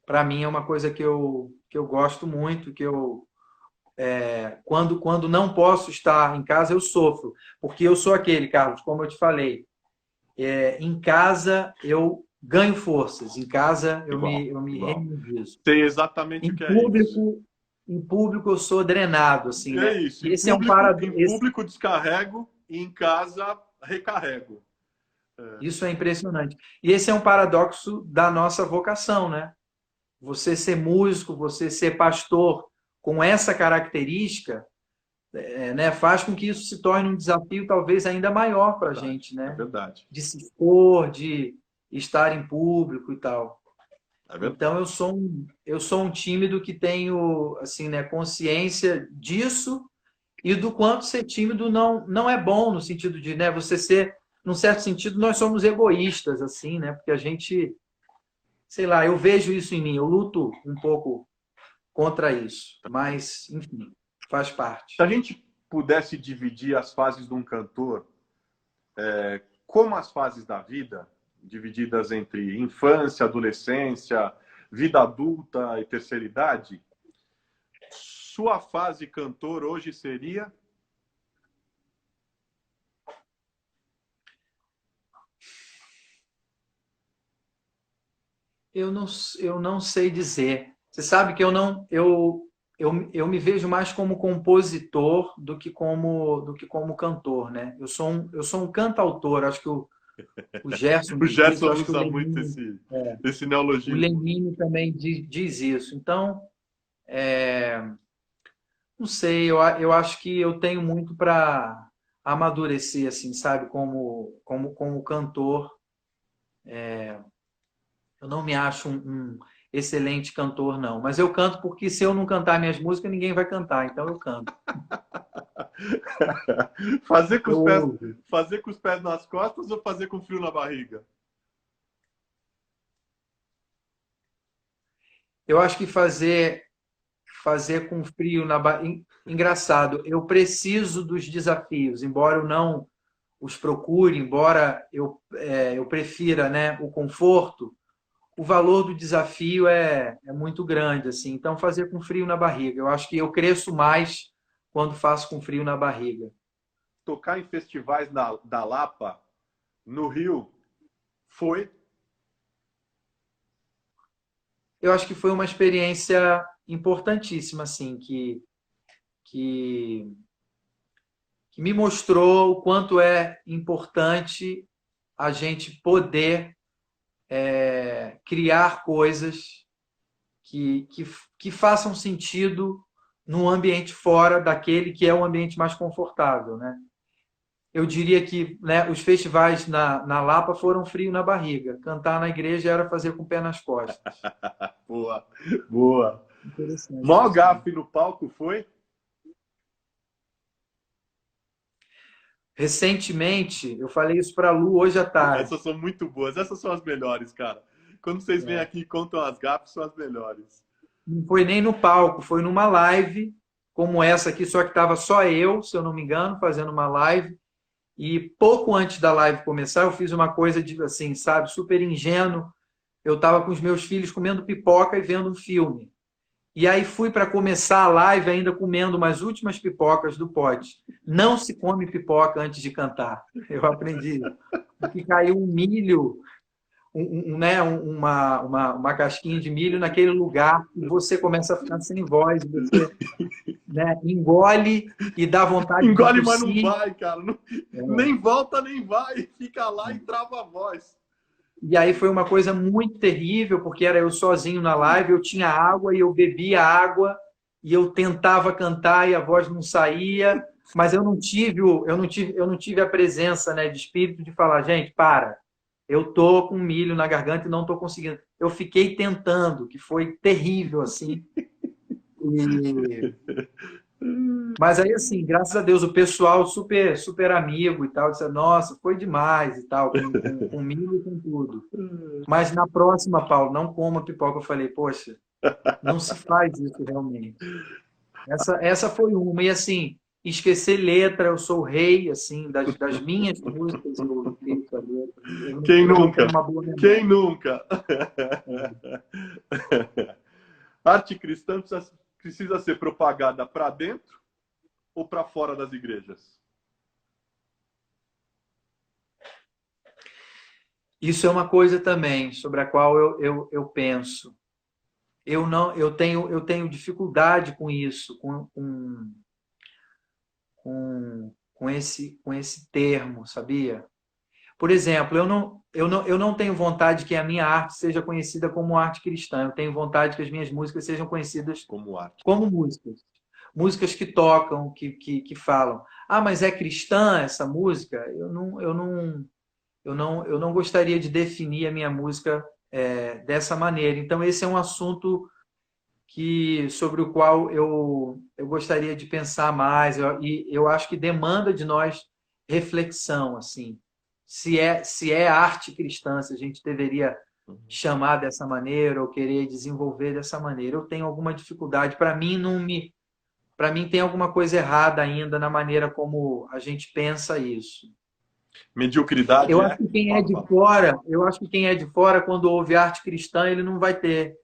para mim, é uma coisa que eu gosto muito, quando não posso estar em casa, eu sofro. Porque eu sou aquele, Carlos, como eu te falei, em casa eu ganho forças, em casa eu me reenergizo. Sei exatamente o que é isso. Em público eu sou drenado, assim, né? Isso. Esse em público descarrego e em casa recarrego. Isso é impressionante. E esse é um paradoxo da nossa vocação, né? Você ser músico, você ser pastor com essa característica, né, faz com que isso se torne um desafio talvez ainda maior para a gente, né? É verdade. De se expor, de estar em público e tal. Então eu sou um tímido que tenho assim, né, consciência disso e do quanto ser tímido não é bom no sentido de, né, você ser, num certo sentido, nós somos egoístas assim, né? Porque a gente, sei lá, eu vejo isso em mim, eu luto um pouco contra isso, mas enfim, faz parte. Se a gente pudesse dividir as fases de um cantor, como as fases da vida, divididas entre infância, adolescência, vida adulta e terceira idade, sua fase cantor hoje seria? Eu não sei dizer. Você sabe que eu me vejo mais como compositor do que como cantor, né? Eu sou um cantautor. Acho que o Gerson O Gerson isso, usa muito esse neologismo. O Lenine também diz isso. Então, Não sei, eu acho que eu tenho muito para amadurecer, assim, sabe, como cantor. Eu não me acho um excelente cantor, não. Mas eu canto porque se eu não cantar minhas músicas, ninguém vai cantar. Então eu canto. Fazer com Eu os pés, ouvo. fazer com os pés nas costas ou fazer com frio na barriga? Eu acho que fazer com frio na barriga. Engraçado, eu preciso dos desafios, embora eu não os procure, embora eu prefira, né, o conforto, o valor do desafio é muito grande, assim. Então, fazer com frio na barriga. Eu acho que eu cresço mais quando faço com frio na barriga. Tocar em festivais da Lapa, no Rio, foi. Eu acho que foi uma experiência importantíssima, assim, que, que me mostrou o quanto é importante a gente poder criar coisas que, que, que façam sentido num ambiente fora daquele que é um ambiente mais confortável, né? Eu diria que, né, os festivais na Lapa foram frio na barriga. Cantar na igreja era fazer com o pé nas costas. Boa, boa. Interessante Mó isso, né? gafe no palco foi? Recentemente, eu falei isso para a Lu hoje à tarde. Essas são muito boas. Essas são as melhores, cara. Quando vocês vêm aqui e contam as gafes, são as melhores. Não foi nem no palco, foi numa live como essa aqui, só que estava só eu, se eu não me engano, fazendo uma live. E pouco antes da live começar, eu fiz uma coisa de assim, sabe, super ingênuo. Eu estava com os meus filhos comendo pipoca e vendo um filme. E aí fui para começar a live ainda comendo umas últimas pipocas do pote. Não se come pipoca antes de cantar. Eu aprendi. Porque caiu um milho, né, uma casquinha de milho naquele lugar e você começa a ficar sem voz, você, né, engole e dá vontade de Engole, mas não tossir. vai, cara. Nem volta, nem vai. Fica lá e trava a voz. E aí foi uma coisa muito terrível, porque era eu sozinho na live, eu tinha água e eu bebia água e eu tentava cantar e a voz não saía, mas eu não tive a presença, né, de espírito de falar, gente, para. Eu tô com milho na garganta e não tô conseguindo. Eu fiquei tentando, que foi terrível assim. E mas aí, assim, graças a Deus, o pessoal super, super amigo e tal, disse, nossa, foi demais e tal, com milho e com tudo. Mas na próxima, Paulo, não coma pipoca. Eu falei, poxa, não se faz isso realmente. Essa foi uma. E assim, esquecer letra, eu sou o rei, assim, das minhas músicas, eu esqueço a letra. Quem Eu não nunca? tenho uma boa memória. Quem nunca? Arte cristã precisa ser propagada para dentro ou para fora das igrejas? Isso é uma coisa também sobre a qual eu penso. Eu não, eu tenho dificuldade com isso, com esse termo, sabia? Por exemplo, eu não tenho vontade que a minha arte seja conhecida como arte cristã. Eu tenho vontade que as minhas músicas sejam conhecidas Como arte. como músicas. Músicas que tocam, que falam. Ah, mas é cristã essa música? Eu não gostaria de definir a minha música dessa maneira. Então, esse é um assunto sobre o qual eu gostaria de pensar mais, e eu acho que demanda de nós reflexão, assim, se é arte cristã, se a gente deveria chamar dessa maneira ou querer desenvolver dessa maneira. Eu tenho alguma dificuldade, para mim tem alguma coisa errada ainda na maneira como a gente pensa isso. Mediocridade Eu acho é? que quem é Fala, de fala. fora, eu acho que quem é de fora, quando ouve arte cristã, ele não vai ter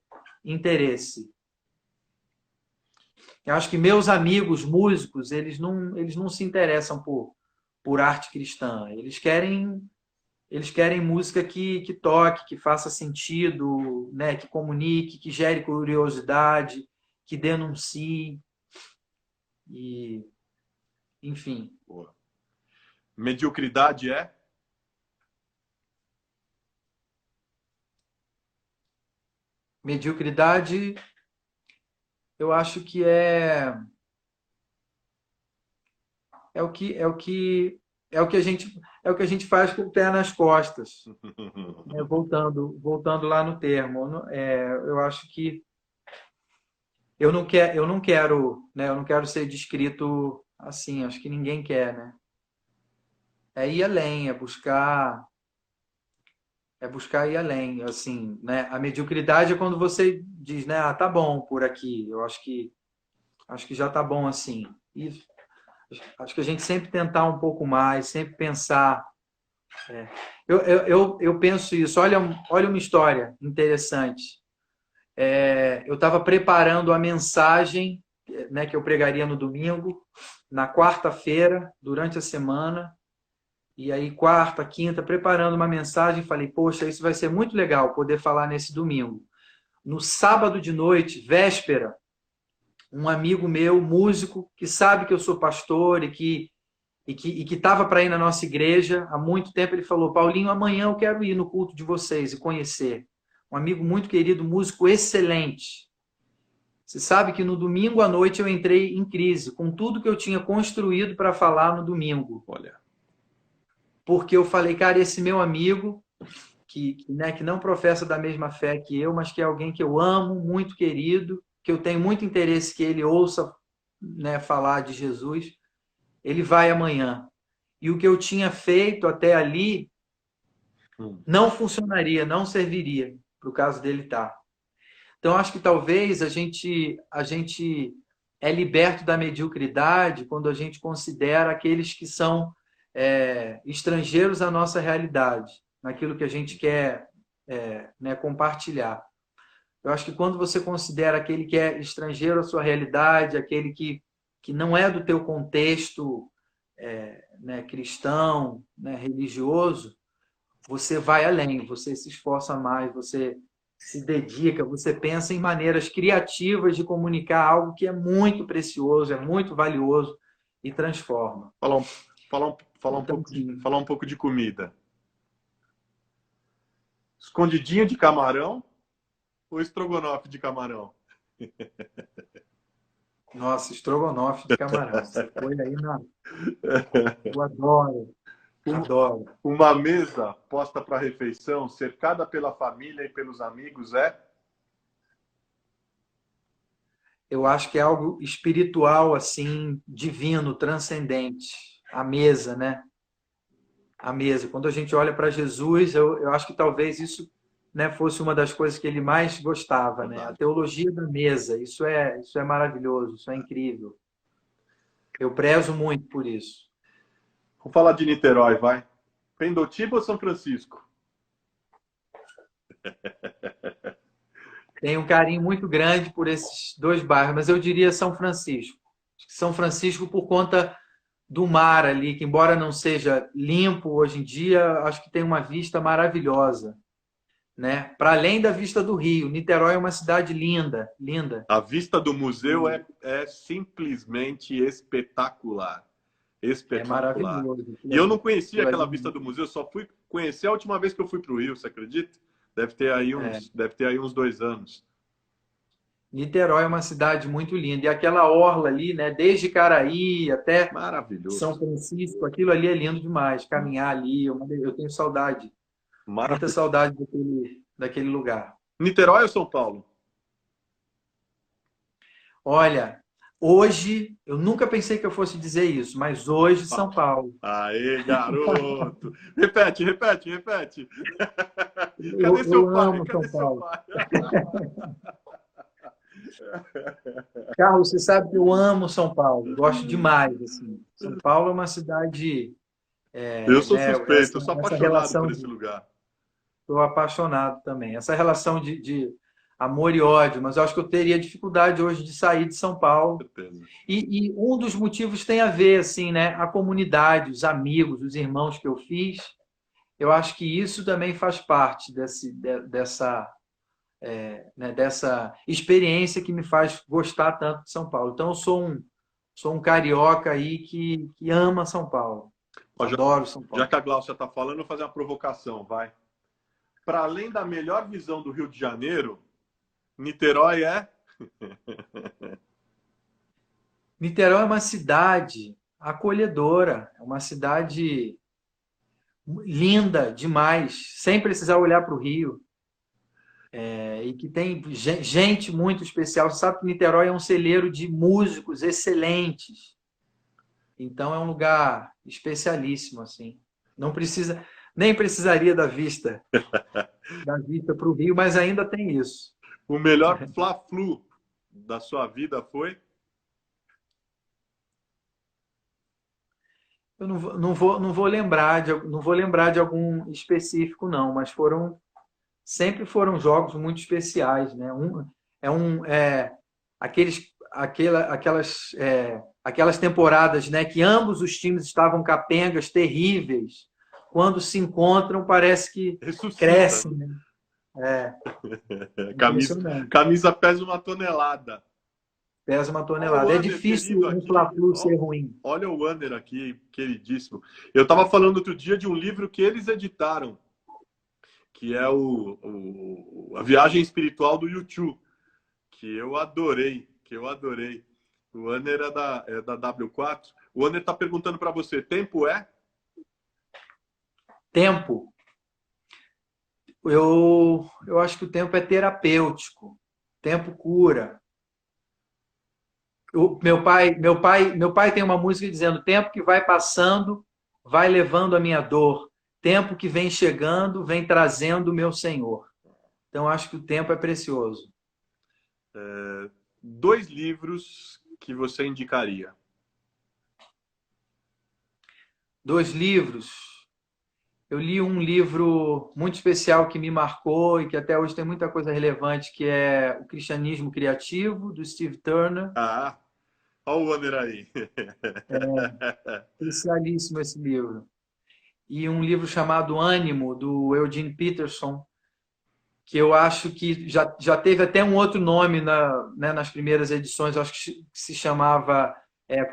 interesse. Eu acho que meus amigos músicos, eles não se interessam por arte cristã. Eles querem música que toque, que faça sentido, né, que comunique, que gere curiosidade, que denuncie e, enfim, Boa. Mediocridade é? mediocridade, eu acho que é o que a gente faz com o pé nas costas, né? Voltando lá no termo, eu acho que eu não quero, né? Eu não quero ser descrito assim. Acho que ninguém quer, né? É ir além, é buscar ir além, assim, né? A mediocridade é quando você diz, né? Ah, tá bom por aqui. Eu acho que já tá bom assim. E acho que a gente sempre tentar um pouco mais, sempre pensar. Eu penso isso. Olha uma história interessante. Eu estava preparando a mensagem, né, que eu pregaria no domingo, na quarta-feira, durante a semana. E aí, quarta, quinta, preparando uma mensagem, falei, poxa, isso vai ser muito legal poder falar nesse domingo. No sábado de noite, véspera, um amigo meu, músico, que sabe que eu sou pastor e que estava para ir na nossa igreja há muito tempo, ele falou, Paulinho, amanhã eu quero ir no culto de vocês e conhecer. Um amigo muito querido, músico excelente. Você sabe que no domingo à noite eu entrei em crise com tudo que eu tinha construído para falar no domingo. Olha. Porque eu falei, cara, esse meu amigo, que não professa da mesma fé que eu, mas que é alguém que eu amo, muito querido, que eu tenho muito interesse que ele ouça, né, falar de Jesus, ele vai amanhã. E o que eu tinha feito até ali não funcionaria, não serviria para o caso dele estar. Então, acho que talvez a gente é liberto da mediocridade quando a gente considera aqueles que são estrangeiros à nossa realidade, naquilo que a gente quer né, compartilhar. Eu acho que quando você considera aquele que é estrangeiro à sua realidade, aquele que não é do teu contexto né, cristão, né, religioso, você vai além, você se esforça mais, você se dedica, você pensa em maneiras criativas de comunicar algo que é muito precioso, é muito valioso e transforma. Então, sim, Falar um pouco de comida. Escondidinho de camarão ou estrogonofe de camarão? nossa, estrogonofe de camarão. Você foi aí na. Eu adoro, adoro. Uma mesa posta para refeição, cercada pela família e pelos amigos, é? Eu acho que é algo espiritual, assim, divino, transcendente. A mesa, né? A mesa. Quando a gente olha para Jesus, eu acho que talvez isso, né, fosse uma das coisas que ele mais gostava, né? A Verdade. teologia da mesa. Isso é maravilhoso, isso é incrível. Eu prezo muito por isso. Vamos falar de Niterói, vai. Pendotiba ou São Francisco? Tenho um carinho muito grande por esses dois bairros, mas eu diria São Francisco. São Francisco por conta do mar ali, que embora não seja limpo hoje em dia, acho que tem uma vista maravilhosa, né? Para além da vista do Rio, Niterói é uma cidade linda, linda. A vista do museu é simplesmente espetacular. É Espetacular. maravilhoso. E eu não conhecia Aquilo aquela ali, vista do museu, só fui conhecer a última vez que eu fui para o Rio, você acredita? é, Deve ter aí uns 2 anos. Niterói é uma cidade muito linda. E aquela orla ali, né, desde Caraí até São Maravilhoso. Francisco, aquilo ali é lindo demais. Caminhar ali, eu tenho saudade, muita Maravilhoso. saudade daquele lugar. Niterói ou São Paulo? Olha, hoje, eu nunca pensei que eu fosse dizer isso, mas hoje São Paulo. Aê, garoto! Repete, repete, repete. Cadê Eu seu pai? amo Cadê São seu Paulo. pai? Carlos, você sabe que eu amo São Paulo, gosto demais. Assim. São Paulo é uma cidade, Eu sou né, suspeito, eu sou essa apaixonado relação por esse de. lugar. Estou apaixonado também. Essa relação de amor e ódio, mas eu acho que eu teria dificuldade hoje de sair de São Com Paulo. certeza. E um dos motivos tem a ver, assim, né? A comunidade, os amigos, os irmãos que eu fiz. Eu acho que isso também faz parte dessa experiência que me faz gostar tanto de São Paulo. Então, eu sou um carioca aí que ama São Paulo. Ó, Adoro São já Paulo. que a Glaucia está falando, eu vou fazer uma provocação, vai. Para além da melhor visão do Rio de Janeiro, Niterói é? Niterói é uma cidade acolhedora, é uma cidade linda demais, sem precisar olhar para o Rio. E que tem gente muito especial. Você sabe que Niterói é um celeiro de músicos excelentes. Então é um lugar especialíssimo, assim. Não precisa, nem precisaria da vista para o Rio, mas ainda tem isso. O melhor Fla-Flu da sua vida foi? Eu não vou lembrar de algum específico, não, mas sempre foram jogos muito especiais, né? Aquelas temporadas, né, que ambos os times estavam capengas terríveis. Quando se encontram, parece que Ressuscita. crescem, né? É Camisa, impressionante. camisa pesa 1 tonelada. Pesa uma Ó, o tonelada. É Wander, difícil querido, um aqui. Fla-Flu Ó, ser ruim. olha o Wander aqui, queridíssimo. Eu estava falando outro dia de um livro que eles editaram, que é A Viagem Espiritual do YouTube, que eu adorei, que eu adorei. O Wander é da W4. O Wander está perguntando para você, tempo é? Tempo. Eu acho que o tempo é terapêutico. Tempo cura. Meu pai tem uma música dizendo: tempo que vai passando, vai levando a minha dor. Tempo que vem chegando, vem trazendo o meu Senhor. Então acho que o tempo é precioso. 2 livros que você indicaria. 2 livros. Eu li um livro muito especial que me marcou e que até hoje tem muita coisa relevante, que é O Cristianismo Criativo, do Steve Turner. Ah, olha o Wander aí. Especialíssimo esse livro. E um livro chamado Ânimo, do Eugene Peterson, que eu acho que já teve até um outro nome né, nas primeiras edições, eu acho que se chamava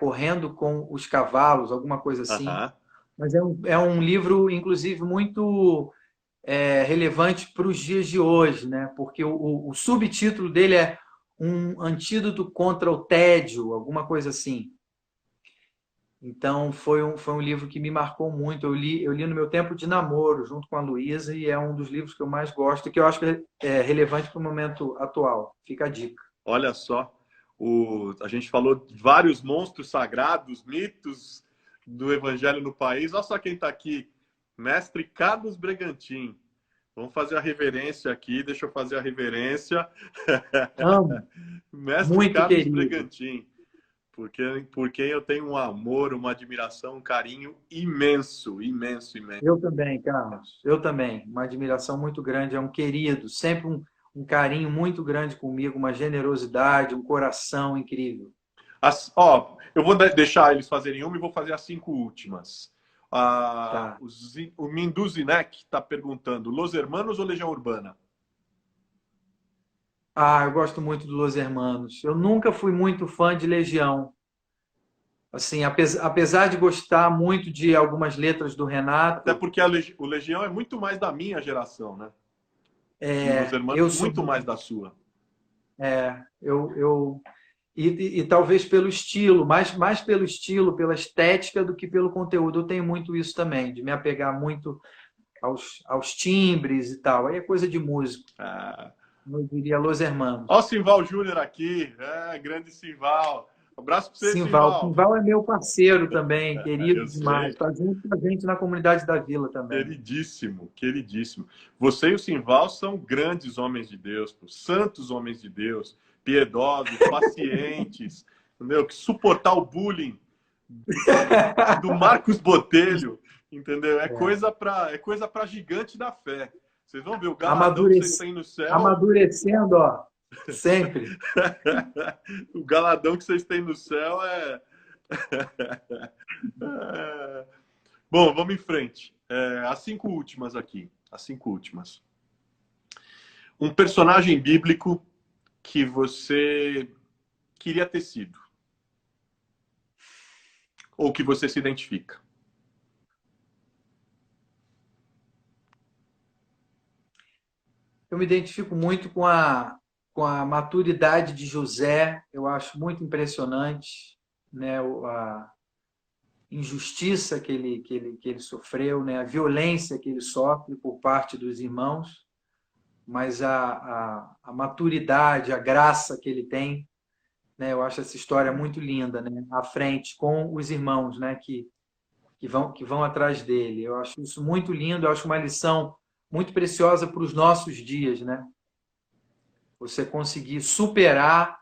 Correndo com os Cavalos, alguma coisa assim. Aham. Mas é um livro, inclusive, muito relevante para os dias de hoje, né? Porque o subtítulo dele é Um Antídoto contra o Tédio, alguma coisa assim. Então, foi um livro que me marcou muito. Eu li no meu tempo de namoro, junto com a Luísa, e é um dos livros que eu mais gosto e que eu acho que é relevante para o momento atual. Fica a dica. Olha só, a gente falou de vários monstros sagrados, mitos do evangelho no país. Olha só quem está aqui, mestre Carlos Bregantin. Vamos fazer a reverência aqui, deixa eu fazer a reverência. Amo, Mestre muito Carlos querido. Bregantin, por quem eu tenho um amor, uma admiração, um carinho imenso, imenso, imenso. Eu também, Carlos. Eu também. Uma admiração muito grande. É um querido, sempre um carinho muito grande comigo, uma generosidade, um coração incrível. Eu vou deixar eles fazerem uma e vou fazer as 5 últimas. Tá. O Mindu Zinek está perguntando: Los Hermanos ou Legião Urbana? Ah, eu gosto muito do Los Hermanos. Eu nunca fui muito fã de Legião. Assim, apesar de gostar muito de algumas letras do Até Renato, porque o Legião é muito mais da minha geração, né? E o Los eu Hermanos sou muito mais da sua. eu e talvez pelo estilo, mais pelo estilo, pela estética do que pelo conteúdo. Eu tenho muito isso também, de me apegar muito aos timbres e tal. Aí é coisa de músico. Ah. Eu diria Los Ó o Hermanos. Simval Júnior aqui. Grande Simval. Um abraço para você, Simval. Simval. Simval é meu parceiro também, querido Eu demais. sei. Está junto com a gente na comunidade da Vila também. Queridíssimo, queridíssimo. Você e o Simval são grandes homens de Deus, santos homens de Deus, piedosos, pacientes, entendeu? Que suportar o bullying do Marcos Botelho, entendeu? É coisa para gigante da fé. Vocês vão ver o galadão que vocês têm no céu. Amadurecendo, ó, sempre. O galadão que vocês têm no céu é. É. Bom, vamos em frente. As 5 últimas aqui. As 5 últimas. Um personagem bíblico que você queria ter sido. Ou que você se identifica. Eu me identifico muito com a com a maturidade de José, eu acho muito impressionante, né, a injustiça que ele sofreu, né, a violência que ele sofre por parte dos irmãos, mas a maturidade, a graça que ele tem, né, eu acho essa história muito linda, né, à frente com os irmãos, né, que vão atrás dele. Eu acho isso muito lindo, eu acho uma lição muito preciosa para os nossos dias, né? Você conseguir superar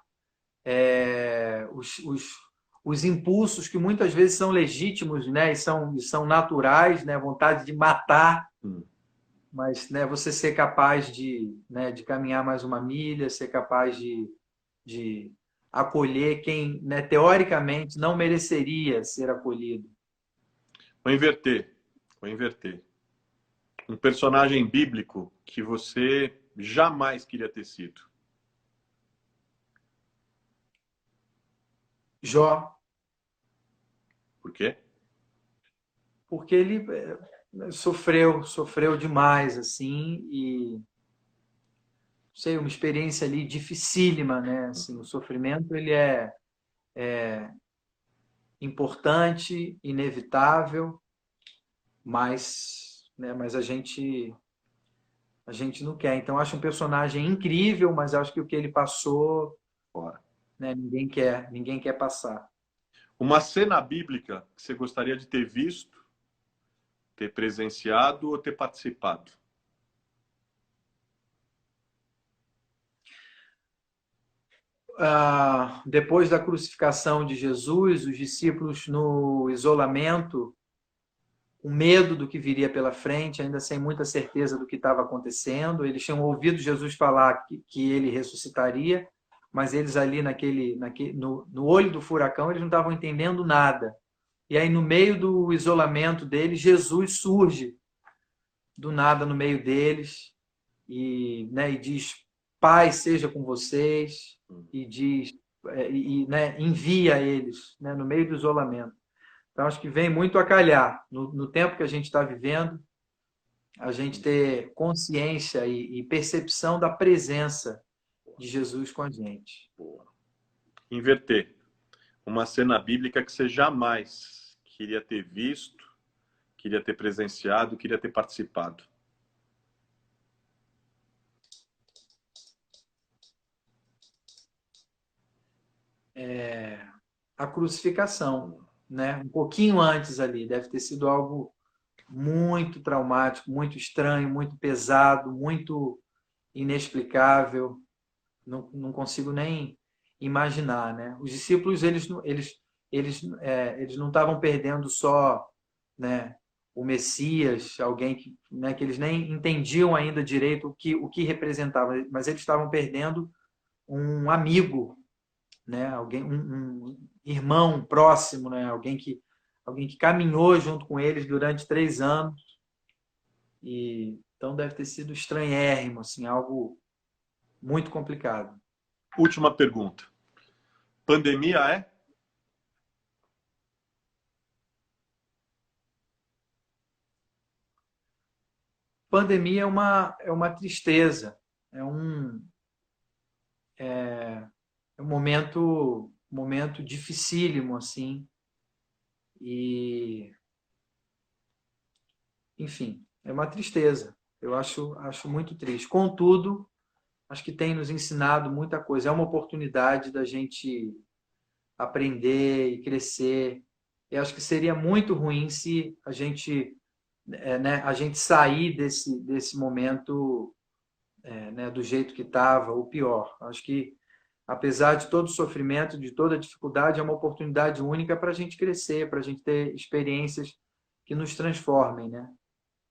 os impulsos que muitas vezes são legítimos, né? E são naturais, né? Vontade de matar, mas, né, você ser capaz de caminhar mais uma milha, ser capaz de acolher quem, né, teoricamente não mereceria ser acolhido. Vou inverter. Vou inverter. Um personagem bíblico que você jamais queria ter sido. Jó, Por quê? porque ele sofreu demais, assim, e não sei, uma experiência ali dificílima, né? Assim, o sofrimento ele é importante, inevitável, mas a gente não quer. Então, eu acho um personagem incrível, mas acho que o que ele passou, Fora. né, ninguém quer passar. Uma cena bíblica que você gostaria de ter visto, ter presenciado ou ter participado? Depois da crucificação de Jesus, os discípulos no isolamento, com medo do que viria pela frente, ainda sem muita certeza do que estava acontecendo. Eles tinham ouvido Jesus falar que ele ressuscitaria, mas eles ali no olho do furacão, eles não estavam entendendo nada. E aí, no meio do isolamento deles, Jesus surge do nada no meio deles e diz: Pai seja com vocês, e diz né, envia eles, né, no meio do isolamento. Então, acho que vem muito a calhar no tempo que a gente está vivendo, a gente ter consciência e percepção da presença de Jesus com a gente. Boa. Inverter. Uma cena bíblica que você jamais queria ter visto, queria ter presenciado, queria ter participado. A crucificação, né? Um pouquinho antes ali, deve ter sido algo muito traumático, muito estranho, muito pesado, muito inexplicável. Não consigo nem imaginar, né? Os discípulos eles não estavam perdendo só, né, o Messias, alguém que eles nem entendiam ainda direito o que representava, mas eles estavam perdendo um amigo, né? Alguém, um irmão próximo, né? Alguém que caminhou junto com eles durante 3 anos, e então deve ter sido estranhérrimo, assim, algo muito complicado. Última pergunta. Pandemia é? Pandemia é uma tristeza, é um, é um momento dificílimo, assim, e, enfim, é uma tristeza. Eu acho muito triste. Contudo, acho que tem nos ensinado muita coisa. É uma oportunidade da gente aprender e crescer. Eu acho que seria muito ruim se a gente sair desse momento, né, do jeito que estava, ou pior. Acho que, apesar de todo o sofrimento, de toda a dificuldade, é uma oportunidade única para a gente crescer, para a gente ter experiências que nos transformem, né?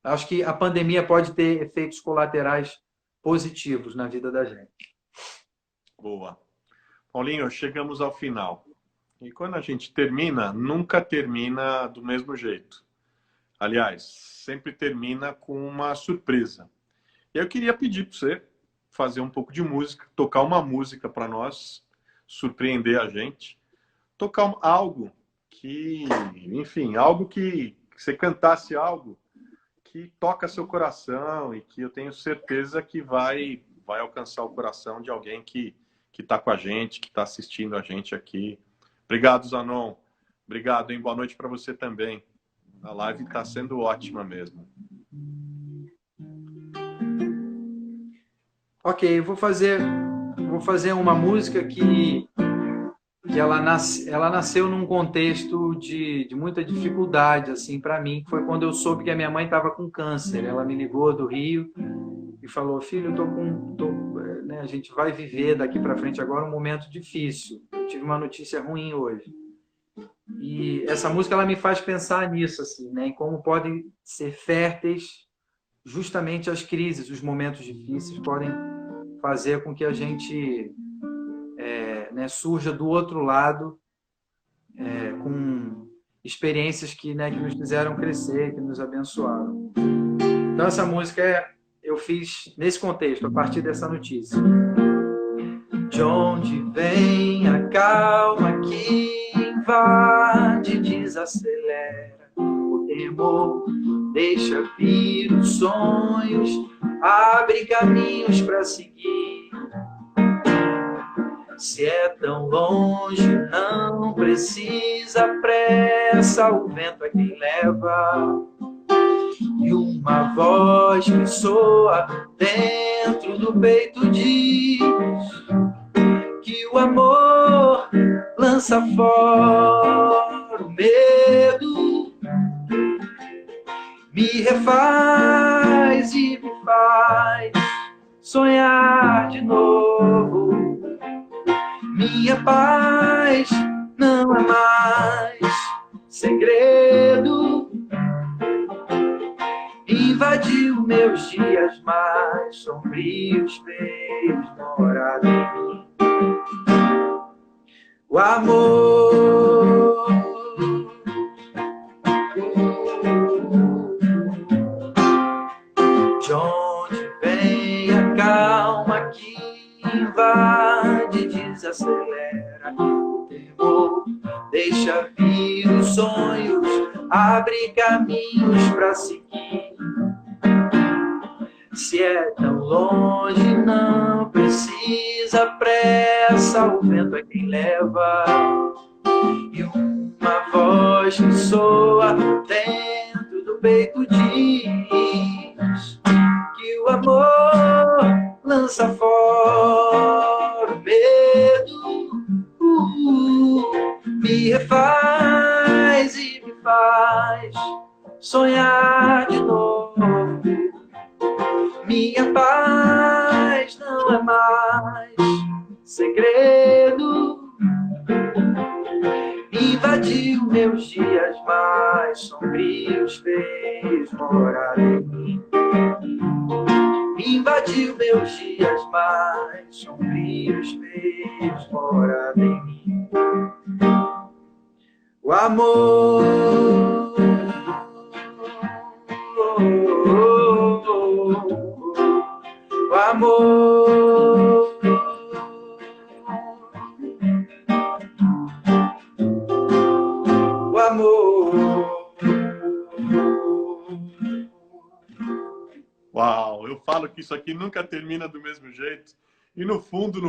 Acho que a pandemia pode ter efeitos colaterais positivos na vida da gente. Boa. Paulinho, chegamos ao final. E quando a gente termina, nunca termina do mesmo jeito. Aliás, sempre termina com uma surpresa. E eu queria pedir para você fazer um pouco de música, tocar uma música para nós, surpreender a gente. Tocar algo que, enfim, algo que você cantasse algo que toca seu coração e que eu tenho certeza que vai vai alcançar o coração de alguém que está com a gente, que está assistindo a gente aqui. Obrigado, Zanon. Obrigado, hein? Boa noite para você também. A live está sendo ótima mesmo. Ok, eu vou fazer uma música que ela nasceu num contexto de muita dificuldade, assim, para mim. Foi quando eu soube que a minha mãe estava com câncer. Ela me ligou do Rio e falou: filho, né, a gente vai viver daqui para frente agora um momento difícil. Eu tive uma notícia ruim hoje. E essa música ela me faz pensar nisso, assim, né, em como podem ser férteis justamente as crises, os momentos difíceis podem fazer com que a gente né, surja do outro lado com experiências que nos fizeram crescer, que nos abençoaram. Então essa música eu fiz nesse contexto, a partir dessa notícia. De onde vem a calma que invade, desacelera o temor, deixa vir os sonhos, abre caminhos para seguir. Se é tão longe, não precisa pressa, o vento é quem leva. E uma voz que soa dentro do peito diz que o amor lança fora o medo, me refaz e me faz sonhar de novo. Minha paz não é mais segredo, invadiu meus dias mais sombrios, fez morada em mim. O amor de onde vem a calma que invade, desacelera o temor, deixa vir os sonhos, abre caminhos para seguir. Se é tão longe, não precisa pressa, o vento é quem leva. E uma voz que soa dentro do peito diz que o amor lança fora o medo, me refaz e me faz sonhar de novo. Minha paz não é mais segredo, invadiu meus dias mais sombrios, fez morada em mim. Invadiu meus dias mais sombrios, fez morada em mim. O amor o amor o amor. Uau, eu falo que isso aqui nunca termina do mesmo jeito. E no fundo,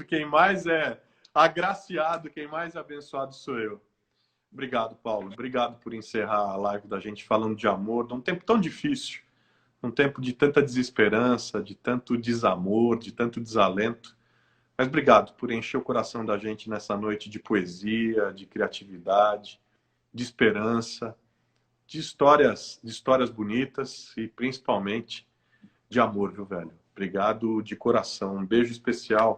quem mais é agraciado, quem mais é abençoado sou eu. Obrigado, Paulo. Obrigado por encerrar a live da gente falando de amor, num tempo tão difícil, num tempo de tanta desesperança, de tanto desamor, de tanto desalento. Mas obrigado por encher o coração da gente nessa noite de poesia, de criatividade, de esperança, de histórias bonitas e principalmente de amor, viu, velho? Obrigado de coração. Um beijo especial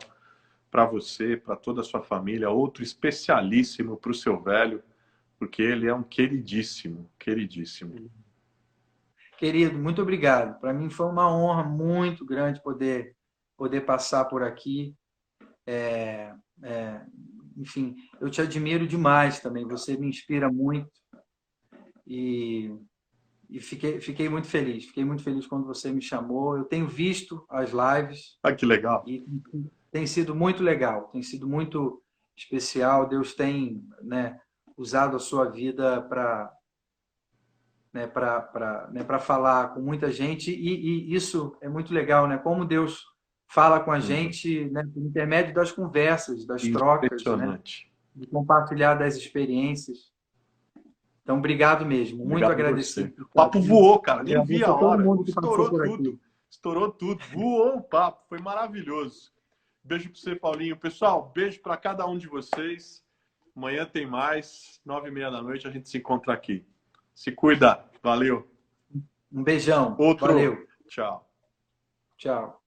para você, para toda a sua família. Outro especialíssimo para o seu velho, porque ele é um queridíssimo, queridíssimo. Querido, muito obrigado. Para mim foi uma honra muito grande poder passar por aqui. Enfim, eu te admiro demais também. Você me inspira muito e fiquei muito feliz. Fiquei muito feliz quando você me chamou. Eu tenho visto as lives. Ah, que legal. E tem sido muito legal, tem sido muito especial. Deus tem, né, usado a sua vida para falar com muita gente, e isso é muito legal, né? Como Deus fala com a gente, né, por intermédio das conversas, das trocas, né, Impressionante. de compartilhar das experiências. Então, obrigado mesmo. Muito Obrigado a agradecido. você. O papo voou, cara. Nem vi Agradeço a a todo hora. mundo que passou Estourou por tudo. aqui. Estourou tudo. Voou o papo. Foi maravilhoso. Beijo para você, Paulinho. Pessoal, beijo para cada um de vocês. Amanhã tem mais. 9h30 da noite a gente se encontra aqui. Se cuida. Valeu. Um beijão. Outro. Valeu. Tchau. Tchau.